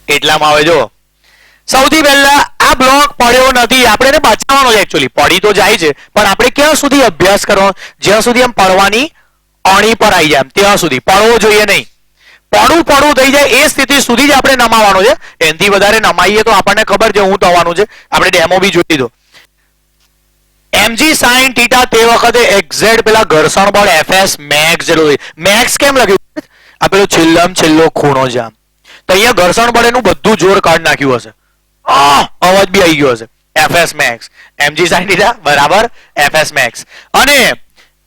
Speaker 1: એટલામાં હવે જો સૌથી પહેલા આ બ્લોક પડ્યો નથી, આપણે એને બચાવવાનો છે. એકચ્યુઅલી પડી તો જાય છે, પણ આપણે ક્યાં સુધી અભ્યાસ કરવાનો? જ્યાં સુધી એમ પડવાની અણી પર આવી જાય ત્યાં સુધી પડવો જોઈએ નહીં. પડવું થઈ જાય એ સ્થિતિ સુધી જ આપણે નમાવાનો છે. એનાથી વધારે નમાઈએ તો આપણને ખબર છે હું થવાનું છે. આપણે ડેમો બી જોઈ લીધો. mg sin θ તે વખતે એક્ઝેક્ટ પેલા ઘર્ષણ બળ fs max જેટલું. મેક્સ કેમ લખ્યું? આ પેલો છેલ્લો ખૂણો છે આમ. તો અહીંયા ઘર્ષણ બળ એનું બધું જોર કાઢી નાખ્યું હશે. અવાજ બી આવી ગયો હશે. fs max mg sin θ બરાબર fs max. અને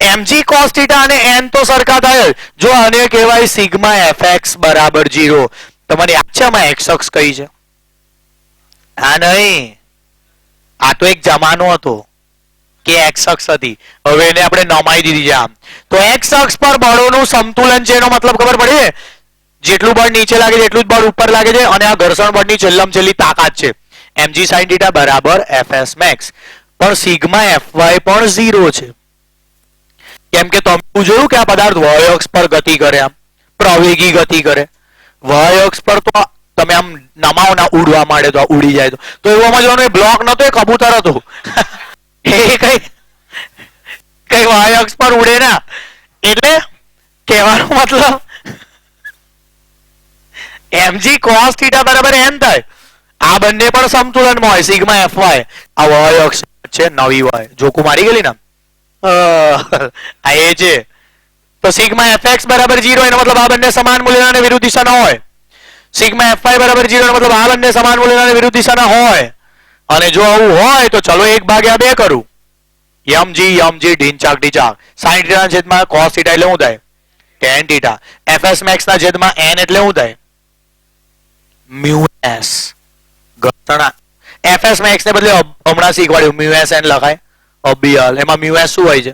Speaker 1: mg cos θ અને n તો સરખા થાય. જો આને કહેવાય સિગ્મા fx બરાબર 0. તમને યાદ છે આમાં x અક્ષ કઈ છે? આ નહીં, આ તો એક જમાનો હતો કે x અક્ષ હતી. હવે એને આપણે નમાઈ દીધી છે આમ. તો x અક્ષ પર બળોનું સંતુલન છે એનો મતલબ ખબર પડી? જેટલું બળ નીચે લાગે છે એટલું જ બળ ઉપર લાગે છે. અને આ ઘર્ષણ બળની છેલ્લી તાકાત છે. mg sin θ બરાબર fs max. પણ સિગ્મા fy પણ 0 છે. કેમ કે તમે જોયું કે આ પદાર્થ y અક્ષ પર ગતિ કરે, આમ પ્રવેગી ગતિ કરે. y અક્ષ પર તો તમે આમ નમાવો ના ઉડવા માંડે તો ઉડી જાય. તો એવું સમજવાનું એ બ્લોક નતો, એ કબૂતર હતું. એ કઈ y અક્ષ પર ઉડે ના. એટલે કહેવાનો મતલબ mg cos θ બરાબર n થાય. આ બંને પણ સમતુલનમાં હોય. સિગ્મા fy આ y અક્ષ છે, નવી y જોકું મારી ગયેલી ને આ એ છે. તો સિગ્મા fx બરાબર 0 એનો મતલબ આ બંને સમાન મૂલ્યના અને વિરુદ્ધ દિશાના હોય. સિગ્મા fy બરાબર 0 એનો મતલબ આ બંને સમાન મૂલ્યના અને વિરુદ્ધ દિશાના હોય. અને જો આવું હોય તો ચલો 1/2 કરું. mg ઢીંચાક sin θ ના છેદમાં cos θ એટલે શું થાય? tan θ. fs max ના છેદમાં n એટલે શું થાય? mu s. ઘર્ષણ fs max ને બદલે હમણાં શીખવાડ્યું mu s n લખાય. અભિયાલ એમાં mu s શું હોય છે?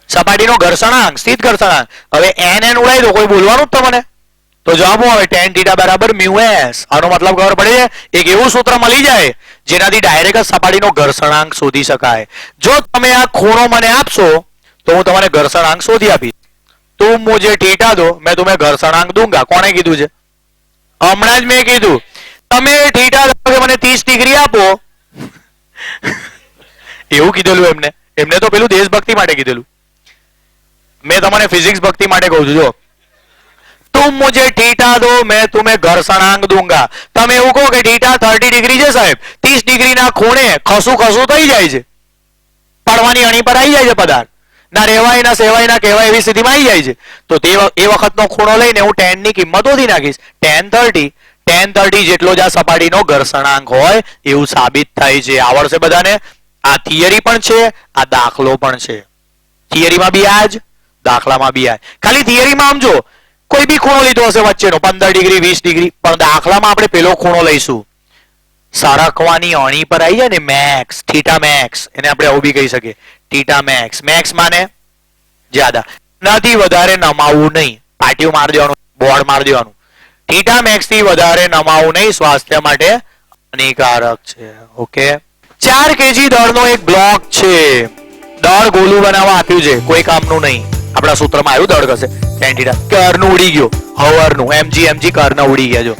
Speaker 1: સપાટીનો ઘર્ષણાંક, સ્થિત ઘર્ષણાંક. હવે n ઉડાઈ દો, કોઈ બોલવાનું જ તમને. તો જવાબ હોય tan θ બરાબર mu s. આનો મતલબ ખબર પડી છે? એક એવું સૂત્ર મળી જાય જેનાથી ડાયરેક્ટ સપાટીનો ઘર્ષણાંક શોધી શકાય. જો તમે આ ખૂણો મને આપશો તો હું તમને ઘર્ષણાંક શોધી આપીશ. તું મુझे θ દો, मैं तुम्हें ઘર્ષણાંક दूंगा. કોણે કીધું છે? હમણાં જ મેં કીધું. તમે θ દો કે મને 30 ડિગ્રી આપો એવું કીધેલું એમને તો પેલું દેશભક્તિ માટે કીધેલું. मैं તમને ફિઝિક્સ ભક્તિ માટે કહું છું. જો तुम मुझे θ दो, मैं तुम्हें घर्षणांक दूंगा. તમે એવું કહો કે θ 30 ડિગ્રી છે સાહેબ, 30 ડિગ્રીના ખૂણે ખસું થઈ જાય છે, પડવાની અણી પર આવી જાય છે પદાર્થ. ના રેવાય ના સેવાય ના કહેવાય એવી સ્થિતિમાં આવી જાય છે. તો એ વખતનો ખૂણો લઈને હું tan ની કિંમત શોધી નાખીશ. tan 30 જેટલો જ આ સપાટીનો ઘર્ષણાંક હોય એવું સાબિત થાય છે. આવડશે બધાને? આ થિયરી પણ છે, આ દાખલો પણ છે. થિયરીમાં બી આ જ, દાખલામાં બી આ. ખાલી થિયરીમાં આમ જો કોઈ બી ખૂણો લીધો હશે વચ્ચેનો 15 ડિગ્રી 20 ડિગ્રી, પણ દાખલામાં આપણે પેલો ખૂણો લઈશું. સરકવાની અણી પર આવી જાય ને મેક્સ, થીટા મેક્સ, એને આપણે આવું બી કહી શકીએ. થીટા મેક્સ, મેક્સ માને જ્યાદા, નથી વધારે નમાવવું નહીં. પાટિયું માર દેવાનું, બોર્ડ માર દેવાનું. થીટા મેક્સ થી વધારે નમાવવું નહીં, સ્વાસ્થ્ય માટે હાનિકારક છે. ઓકે. 4 kg દળનો એક બ્લોક છે. દળ ગોલું બનાવવા આપ્યું છે, કોઈ કામનું નહીં. આપણા સૂત્રમાં આવ્યું દળ કશે tan θ. કર્ણ ઉડી ગયો, હવરનું mg કર્ણ ઉડી ગયા. જો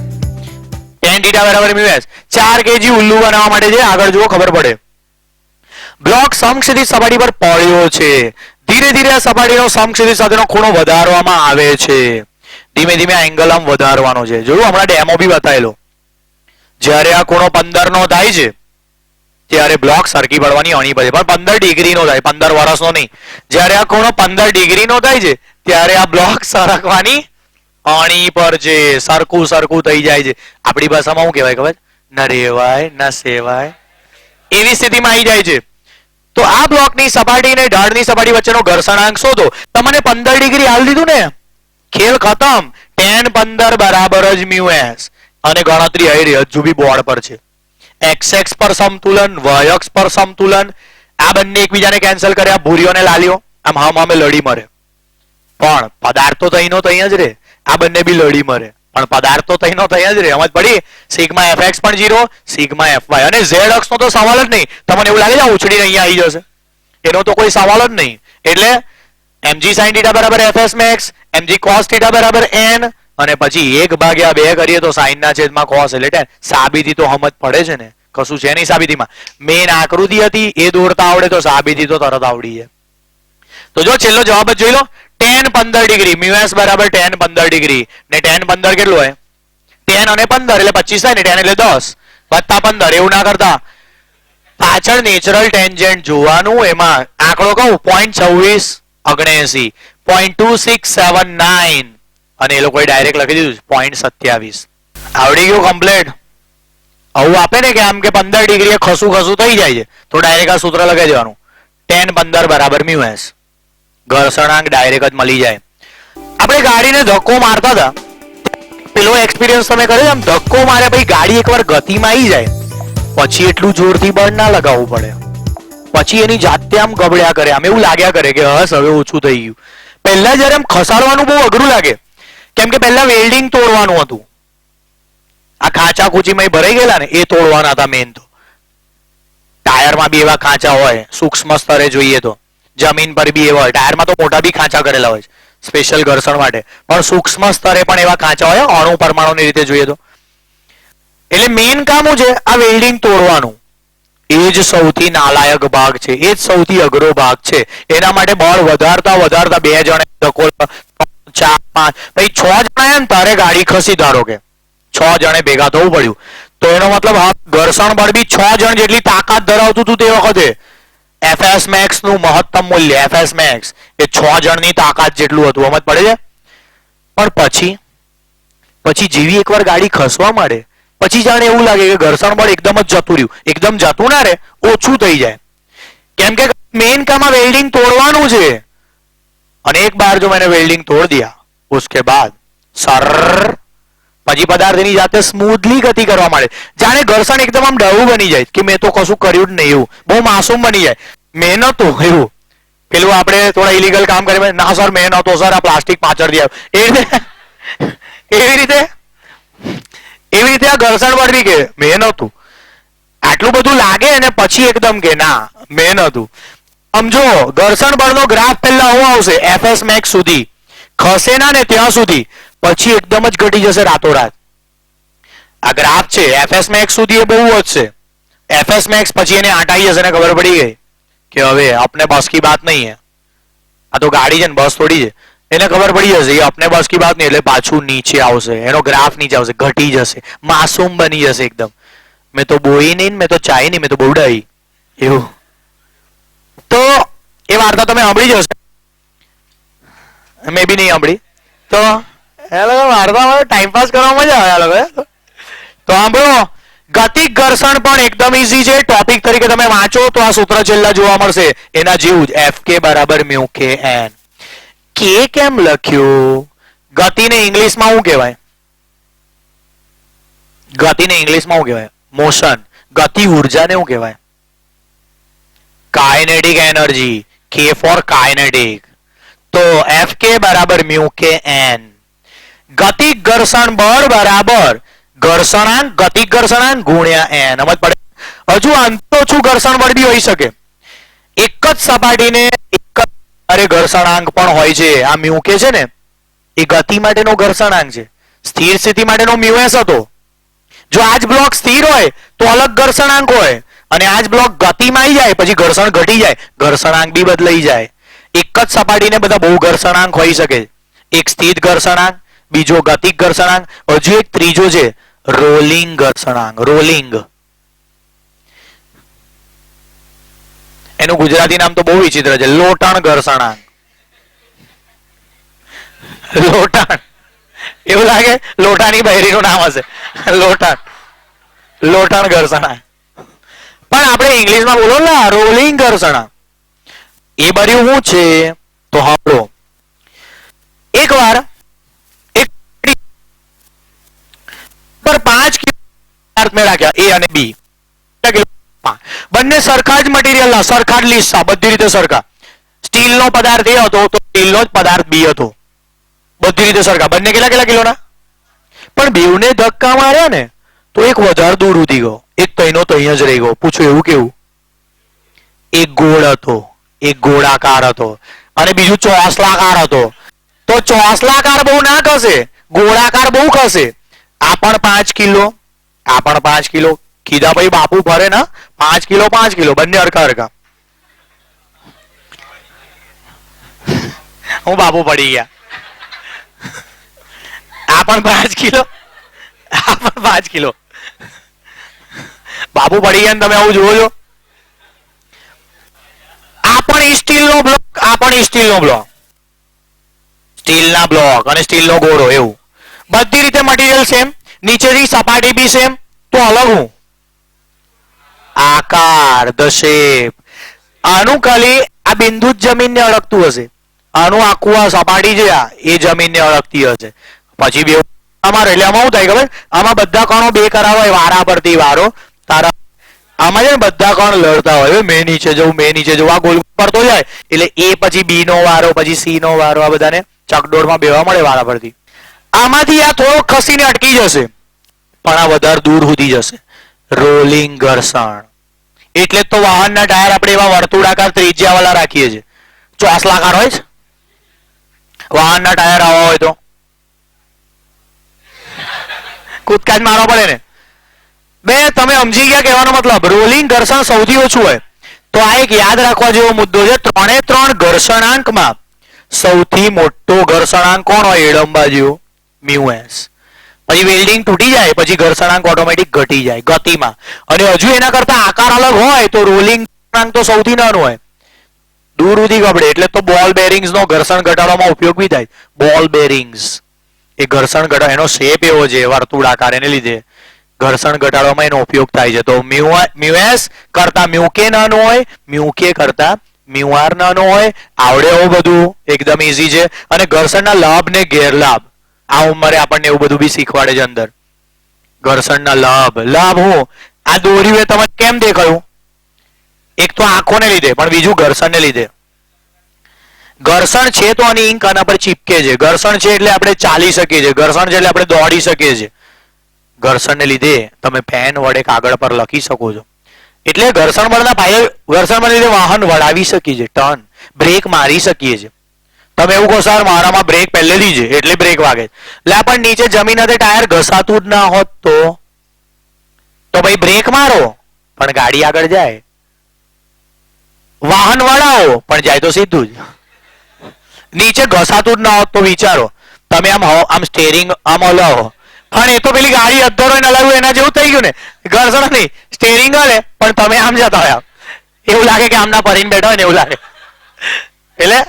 Speaker 1: tan θ બરાબર mu s. 4 kg ઉલ્લુ બનાવવા માટે છે. આગળ જુઓ ખબર પડે. બ્લોક સમક્ષિતિજ સપાટી પર પડ્યો છે. ધીરે ધીરે આ સપાટીનો સમક્ષિતિજ સાથેનો ખૂણો વધારવામાં આવે છે. ધીમે ધીમે આ એંગલ આમ વધારવાનો છે. જોયું હમણાં ડેમો બી બતાવેલો. જ્યારે આ ખૂણો 15 નો થાય છે ત્યારે બ્લોક સરકી પડવાની અણી પર છે, પણ 15 ડિગ્રીનો થાય, 15 વર્ષનો નહીં. જ્યારે આ ખૂણો 15 ડિગ્રીનો થાય છે ત્યારે આ બ્લોક સરકવાની અણી પર છે. સરખું થઈ જાય છે. આપણી ભાષામાં શું કહેવાય ખબર? ન રેવાય ન સેવાય એવી સ્થિતિમાં આવી જાય છે. તો આ બ્લોકની સપાટી અને ઢાળની સપાટી વચ્ચેનો ઘર્ષણાંક શોધો. તમને 15 ડિગ્રી હાલ દીધું ને, ખેલ ખતમ. tan 15 બરાબર જ mu s. અને ગણતરી આવી રહી હજુ બી બોર્ડ પર છે. x પર સમતુલન, y અક્ષ પર સમતુલન. આ બંને એકબીજાને કેન્સલ કર્યા, ભૂરીઓ ને લાલીઓ આમ હામે લડી મરે. પણ પદાર્થ તો તઈનો તઈ જ રે. આ બંને બી લડી મરે પણ પદાર્થ તો તઈનો તઈ જ રે. સમજ પડી? સિગ્મા fx પણ 0, સિગ્મા fy. અને z અક્ષનો તો સવાલ જ નહીં. તમને એવું લાગે છે ઉછળીને અહીંયા આવી જશે? એનો તો કોઈ સવાલ જ નહીં. એટલે mg sin θ બરાબર fs max, mg cos θ બરાબર n, અને પછી 1/2 કરીએ તો sin ના છેદમાં cos એટલે tan. સાબિતી તો સમજ પડે છે ને? કશું છે નહીં સાબિતીમાં. મેન આકૃતિ હતી એ દોરતા આવડે તો સાબિતી તો તરત આવડી જાય. તો જો છેલ્લો જવાબ જ જોઈ લો. tan 15 ડિગ્રી મ્યુ s બરાબર tan 15 ડિગ્રી ને tan 15 કેટલું હોય? tan અને 15 એટલે 25 થાય ને, tan એટલે 10 વત્તા 15. એવું ના કરતા, પાછળ નેચરલ ટેન્જન્ટ જોવાનું. એમાં આંકડો કહું 0.2679, 0.2679, અને એ લોકોએ ડાયરેક્ટ લખી દીધું 0.27. આવડી ગયું કમ્પ્લીટ? આવું આપે ને કે આમ કે 15 ડિગ્રી ખસું ખસું થઈ જાય છે તો ડાયરેક્ટ આ સૂત્ર લગાવી દેવાનું. tan 15 બરાબર મ્યુ s. ઘર્ષણાંક ડાયરેક્ટ જ મળી જાય. આપણે ગાડીને ધક્કો મારતા હતા, પેલો એક્સપિરિયન્સ તમે કર્યો? આમ ધક્કો મારે પછી ગાડી એકવાર ગતિમાં આવી જાય પછી એટલું જોરથી બળ ના લગાવવું પડે. પછી એની જાતે આમ ગબડ્યા કરે, આમ એવું લાગ્યા કરે કે હસ હવે ઓછું થઈ ગયું. પહેલા જયારે આમ ખસાડવાનું બહુ અઘરું લાગે, કેમ કે પહેલા વેલ્ડિંગ તોડવાનું હતું. આ ખાંચા કૂચીમાં ભરાઈ ગયેલા ને એ તોડવાના હતા મેન. તો ટાયરમાં બી એવા ખાંચા હોય સૂક્ષ્મ સ્તરે જોઈએ તો, જમીન પર બી એવા હોય. ટાયરમાં તો મોટા બી ખાંચા કરેલા હોય સ્પેશિયલ ઘર્ષણ માટે, પણ સૂક્ષ્મ સ્તરે પણ એવા ખાંચા હોય અણુ પરમાણુની રીતે જોઈએ તો. એટલે મેઇન કામ શું છે? આ વેલ્ડિંગ તોડવાનું. એ જ સૌથી નાલાયક ભાગ છે, એ જ સૌથી અઘરો ભાગ છે. એના માટે બળ વધારતા વધારતા 2 જણે ધક્કો, 4, 5, પછી 6 જણા ને તારે ગાડી ખસી. ધારો કે 6 જણે ભેગા થવું પડ્યું તો એનો મતલબ હા ઘર્ષણ બળ બી 6 જણ જેટલી તાકાત ધરાવતું હતું તે વખતે. fs max નું મહત્તમ મૂલ્ય fs max એ 6 જણની તાકાત જેટલું હતું. સમજ પડે છે? પણ પછી જેવી એકવાર ગાડી ખસવા માંડે પછી જાણે એવું લાગે કે ઘર્ષણ બળ એકદમ જ જતું રહ્યું. એકદમ જતું ના રે, ઓછું થઈ જાય. કેમ કે મેઇન કામ વેલ્ડિંગ તોડવાનું છે. અને એક બાર જો मैंने વેલ્ડિંગ તોડ દિયા उसके बाद સર પછી પદાર્થની જાતે સ્મૂથલી ગતિ કરવા માંડે. જાણે ઘર્ષણ એકદમ આમ ડવું બની જાય કે મેં તો કશું કર્યું જ નહીં, એવું બહુ માસૂમ બની જાય. મેં નહોતું એવું. પેલું આપણે થોડા ઇલીગલ કામ કરીએ, ના સર મેં નહોતો સર, આ પ્લાસ્ટિક પાછળ દે એવી રીતે આ ઘર્ષણ બળ બી કે મેં નહોતું. આટલું બધું લાગે અને પછી એકદમ કે ના મેં નહોતું. સમજો ઘર્ષણ બળનો ગ્રાફ પહેલા હું આવશે fs max સુધી, ખસે ના ને ત્યાં સુધી, પછી એકદમ જ ઘટી જશે રાતોરાત. આ ગ્રાફ છે fs max સુધી એ બહુ વધશે. fs max પછી એને આટાઈ જશે ને ખબર પડી ગઈ કે હવે अपने बस की बात नहीं है. આ તો ગાડી છે ને બસ થોડી છે. એને ખબર પડી જશે એ अपने बस की बात नहीं, એટલે પાછું નીચે આવશે, એનો ગ્રાફ નીચે આવશે, ઘટી જશે, માસૂમ બની જશે એકદમ. મેં તો બોઈ નહીં, મેં તો ચાઈ નહીં, મેં તો બોડાઈ એવું. તો એ વાર્તા તમે સાંભળી જશે, મેં બી નહીં સાંભળી. તો એ લોકો વાર્તામાં ટાઈમ પાસ કરવા મજા આવે. આ લોકો તો સાંભળો, ગતિક ઘર્ષણ પણ એકદમ ઈઝી છે. ટોપિક તરીકે તમે વાંચો તો આ સૂત્ર છેલ્લા જોવા મળશે એના જેવું જ. Fk બરાબર મ્યુ કે n. કે કેમ લખ્યું? ગતિને ઇંગ્લિશમાં શું કહેવાય? ગતિને ઇંગ્લિશમાં શું કહેવાય? મોશન. ગતિ ઉર્જાને શું કહેવાય? Kinetic energy. K for kinetic. તો Fk બરાબર મ્યુ કે n. ગતિક ઘર્ષણ બળ બરાબર ઘર્ષણાંક, ગતિક ઘર્ષણાંક ગુણ્યા n. સમજ પડે? હજુ અંત ઓછું ઘર્ષણ બળ બી હોઈ શકે. એક જ સપાટીને એક જ ઘર્ષણાંક પણ હોય છે. આ મ્યુ કે છે ને એ ગતિ માટેનો ઘર્ષણાંક છે. સ્થિર સ્થિતિ માટેનો મ્યુ s હતો. જો આજ બ્લોક સ્થિર હોય તો અલગ ઘર્ષણાંક હોય, અને આજ બ્લોક ગતિમાં આવી જાય પછી ઘર્ષણ ઘટી જાય, ઘર્ષણાંક બી બદલાઈ જાય. એક જ સપાટીને બધા બહુ ઘર્ષણાંક હોઈ શકે. એક સ્થિર ઘર્ષણાંક, બીજો ગતિક ઘર્ષણાંક, હજુ એક ત્રીજો છે રોલિંગ ઘર્ષણાંક. રોલિંગ એનું ગુજરાતી નામ તો બહુ વિચિત્ર છે, લોટણ ઘર્ષણાંક. લોટણ એવું લાગે લોટાની બહેરીનું નામ હશે, લોટણ ઘર્ષણાંક. પણ આપણે ઇંગ્લિશમાં બોલો ને રોલિંગ ઘર્ષણાંક. એ બર્યું શું છે તો સાંભળો. એકવાર પર 5 કિલો મેં રાખ્યા A અને B. બંને સરખા જ મટીરિયલના, સરખા જ લીસા, બધી રીતે સરખા. સ્ટીલનો પદાર્થ એ હતો તો સ્ટીલનો જ પદાર્થ બી હતો. બધી રીતે સરખા. બંને કેટલા કેટલા કિલોના? પણ બેવને ધક્કા માર્યા ને તો એક વધારે દૂર ઉધી ગયો, એક તઈનો તઈ જ રહી ગયો. પૂછો એવું કેવું? એક ગોળ હતો, એક ગોળાકાર હતો અને બીજું ચોસલાકાર હતો. તો ચોસલાકાર બહુ ના ખસે, ગોળાકાર બહુ ખસે. આ પણ 5 કિલો, આ પણ 5 કિલો. કીધા ભાઈ બાપુ ફરે ને 5 કિલો 5 કિલો બંને હરખા હરખા. હું બાપુ પડી ગયા. આ પણ 5 કિલો, આ પણ 5 કિલો. બાપુ પડી ગયા ને તમે આવું જુઓ છો. આ પણ સ્ટીલનો બ્લોક, આ પણ સ્ટીલનો બ્લોક. સ્ટીલના બ્લોક અને સ્ટીલનો ગોળો એવું. બધી રીતે મટીરિયલ સેમ, નીચેથી સપાટી બી સેમ. તો અલગ હું આકાર, ધ શેપ. આનું ખાલી આ બિંદુ જ જમીનને અડકતું હશે. આનું આખું આ સપાટી છે એ જમીનને અડકતી હશે. પછી બે આમાં એટલે આમાં શું થાય ખબર? આમાં બધા કણો બે કરાવો હોય વારા પરથી વારો. તારા આમાં છે ને બધા કણ લડતા હોય. મેં નીચે જવું, મેં નીચે જવું, આ ગોલ પડતો જાય એટલે એ પછી બી નો વારો, પછી સી નો વારો. આ બધાને ચકડોળમાં બેવા મળે વારા પરથી. આમાંથી આ થોડો ખસીને અટકી જશે પણ આ વધારે દૂર સુધી જશે. રોલિંગ ઘર્ષણ. એટલે તો વાહનના ટાયર આપણે એવા વર્તુળાકાર ત્રિજ્યાવાળા રાખીએ છીએ. ચોસલાકાર હોય છે વાહનના ટાયર આવા હોય તો કૂદકા જ મારવા પડે ને. બે તમે સમજી ગયા કહેવાનો મતલબ. રોલિંગ ઘર્ષણ સૌથી ઓછું હોય. તો આ એક યાદ રાખવા જેવો મુદ્દો છે. 3 ઘર્ષણાંકમાં સૌથી મોટો ઘર્ષણાંક કોણ હોય? એડમ્બા જેવો મ્યુ એસ. પછી વેલ્ડિંગ તૂટી જાય પછી ઘર્ષણાંક ઓટોમેટિક ઘટી જાય ગતિમાં. અને હજુ એના કરતા આકાર અલગ હોય તો રોલિંગ ઘર્ષણાંક તો સૌથી નાનો હોય, દૂર સુધી ગબડે. એટલે તો બોલ બેરિંગ્સ નો ઘર્ષણ ઘટાડવામાં ઉપયોગ બી થાય. બોલ બેરિંગ્સ એ ઘર્ષણ ઘટાડ, એનો શેપ એવો છે વર્તુળાકાર, એને લીધે ઘર્ષણ ઘટાડવામાં એનો ઉપયોગ થાય છે. તો મ્યુ એસ કરતા મ્યુ કે નાનો હોય, મ્યુ કે કરતા મ્યુ આર નાનો હોય. આવડે એવું બધું એકદમ ઈઝી છે. અને ઘર્ષણના લાભ ને ગેરલાભ આ ઉંમરે આપણને એવું બધું બી શીખવાડે છે અંદર. ઘર્ષણના લાભ. લાભ હું આ દોર્યું એ તમને કેમ દેખાયું? એક તો આંખોને લીધે પણ બીજું ઘર્ષણને લીધે. ઘર્ષણ છે તો આની ઇંક આના પર ચીપકે છે. ઘર્ષણ છે એટલે આપણે ચાલી શકીએ છીએ. ઘર્ષણ છે એટલે આપણે દોડી શકીએ છીએ. ઘર્ષણને લીધે તમે પેન વડે કાગળ પર લખી શકો છો. એટલે ઘર્ષણ બળના ફાયદા, ઘર્ષણ બળને લીધે વાહન વળાવી શકીએ છીએ, ટર્ન બ્રેક મારી શકીએ છીએ. તમે એવું કહો સર મારામાં બ્રેક પહેલેથી છે એટલે બ્રેક વાગે. લે પણ નીચે જમીન હતી ટાયર ઘસાતું જ ના હોત તો ભાઈ બ્રેક મારો પણ ગાડી આગળ જાય. વાહન વળાવો પણ જાય તો સીધું જ. નીચે ઘસાતું જ ના હોત તો વિચારો તમે આમ સ્ટેરિંગ આમ હલાવો પણ એ તો પેલી ગાડી અધ્ધરો ને હલાવ્યું એના જેવું થઈ ગયું ને. ઘર્ષણ નહીં, સ્ટેરિંગ હલે પણ તમે આમ જતા હોય. એવું લાગે કે આમના પરીને બેઠા હોય ને એવું લાગે. એટલે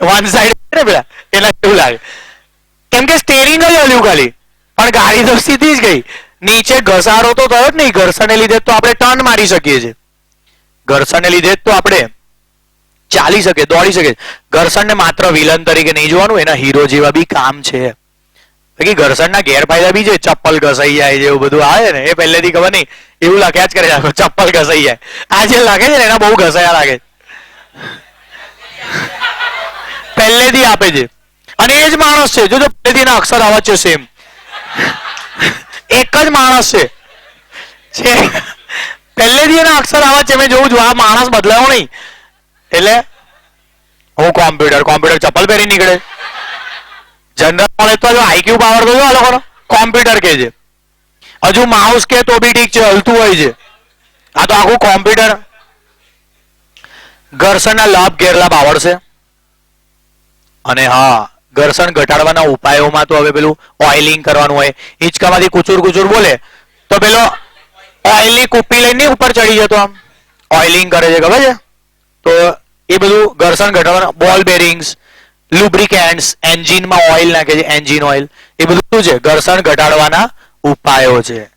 Speaker 1: વન સાઈડ ને પેલા એટલે એવું લાગે કેમ કે સ્ટેરિંગ જ હલ્યું ખાલી પણ ગાડી તો સીધી જ ગઈ. નીચે ઘસારો તો થયો જ નહીં. ઘર્ષણને લીધે તો આપણે ટર્ન મારી શકીએ છીએ. ઘર્ષણને લીધે તો આપણે ચાલી શકીએ, દોડી શકીએ. ઘર્ષણને માત્ર વિલન તરીકે નહીં જોવાનું, એના હીરો જેવા બી કામ છે. બાકી ઘર્ષણના ગેરફાયદા બી છે. ચપ્પલ ઘસાઈ જાય છે એવું બધું આવે ને એ પહેલેથી ખબર નહીં એવું લખ્યા જ કરે ચપ્પલ ઘસાઈ જાય. આ જે લાગે છે ને એના બહુ ઘસાયા લાગે પહેલેથી આપે છે. અને એ જ માણસ છે જો પહેલેથી એના અક્ષર આવે છે સેમ. એક જ માણસ છે પહેલેથી એના અક્ષર આવે છે. મેં જોઉં છું આ માણસ બદલાયો નહીં. એટલે હું કોમ્પ્યુટર ચપ્પલ પહેરી નીકળે. જનરલ નોલેજ તો આઈક્યુ પાવર તો જો આ લોકોનો કોમ્પ્યુટર કે છે. હજુ માઉસ કે તો બી ઠીક છે હલતું હોય છે. આ તો આખું કોમ્પ્યુટર. ઘર્ષણના લાભ ગેરલાભ આવડશે. અને હા ઘર્ષણ ઘટાડવાના ઉપાયોમાં તો હવે પેલું ઓઇલિંગ કરવાનું હોય. હિંચકામાંથી કુચુર બોલે તો પેલો ઓઇલની કુપ્પી લઈને ઉપર ચડી જતો આમ ઓઇલિંગ કરે છે ખબર છે. તો એ બધું ઘર્ષણ ઘટાડવાના. બોલ બેરિંગ્સ, લુબ્રિકેન્ટ્સ, એન્જિનમાં ઓઇલ નાખે છે એન્જિન ઓઇલ, એ બધું શું છે ઘર્ષણ ઘટાડવાના ઉપાયો છે.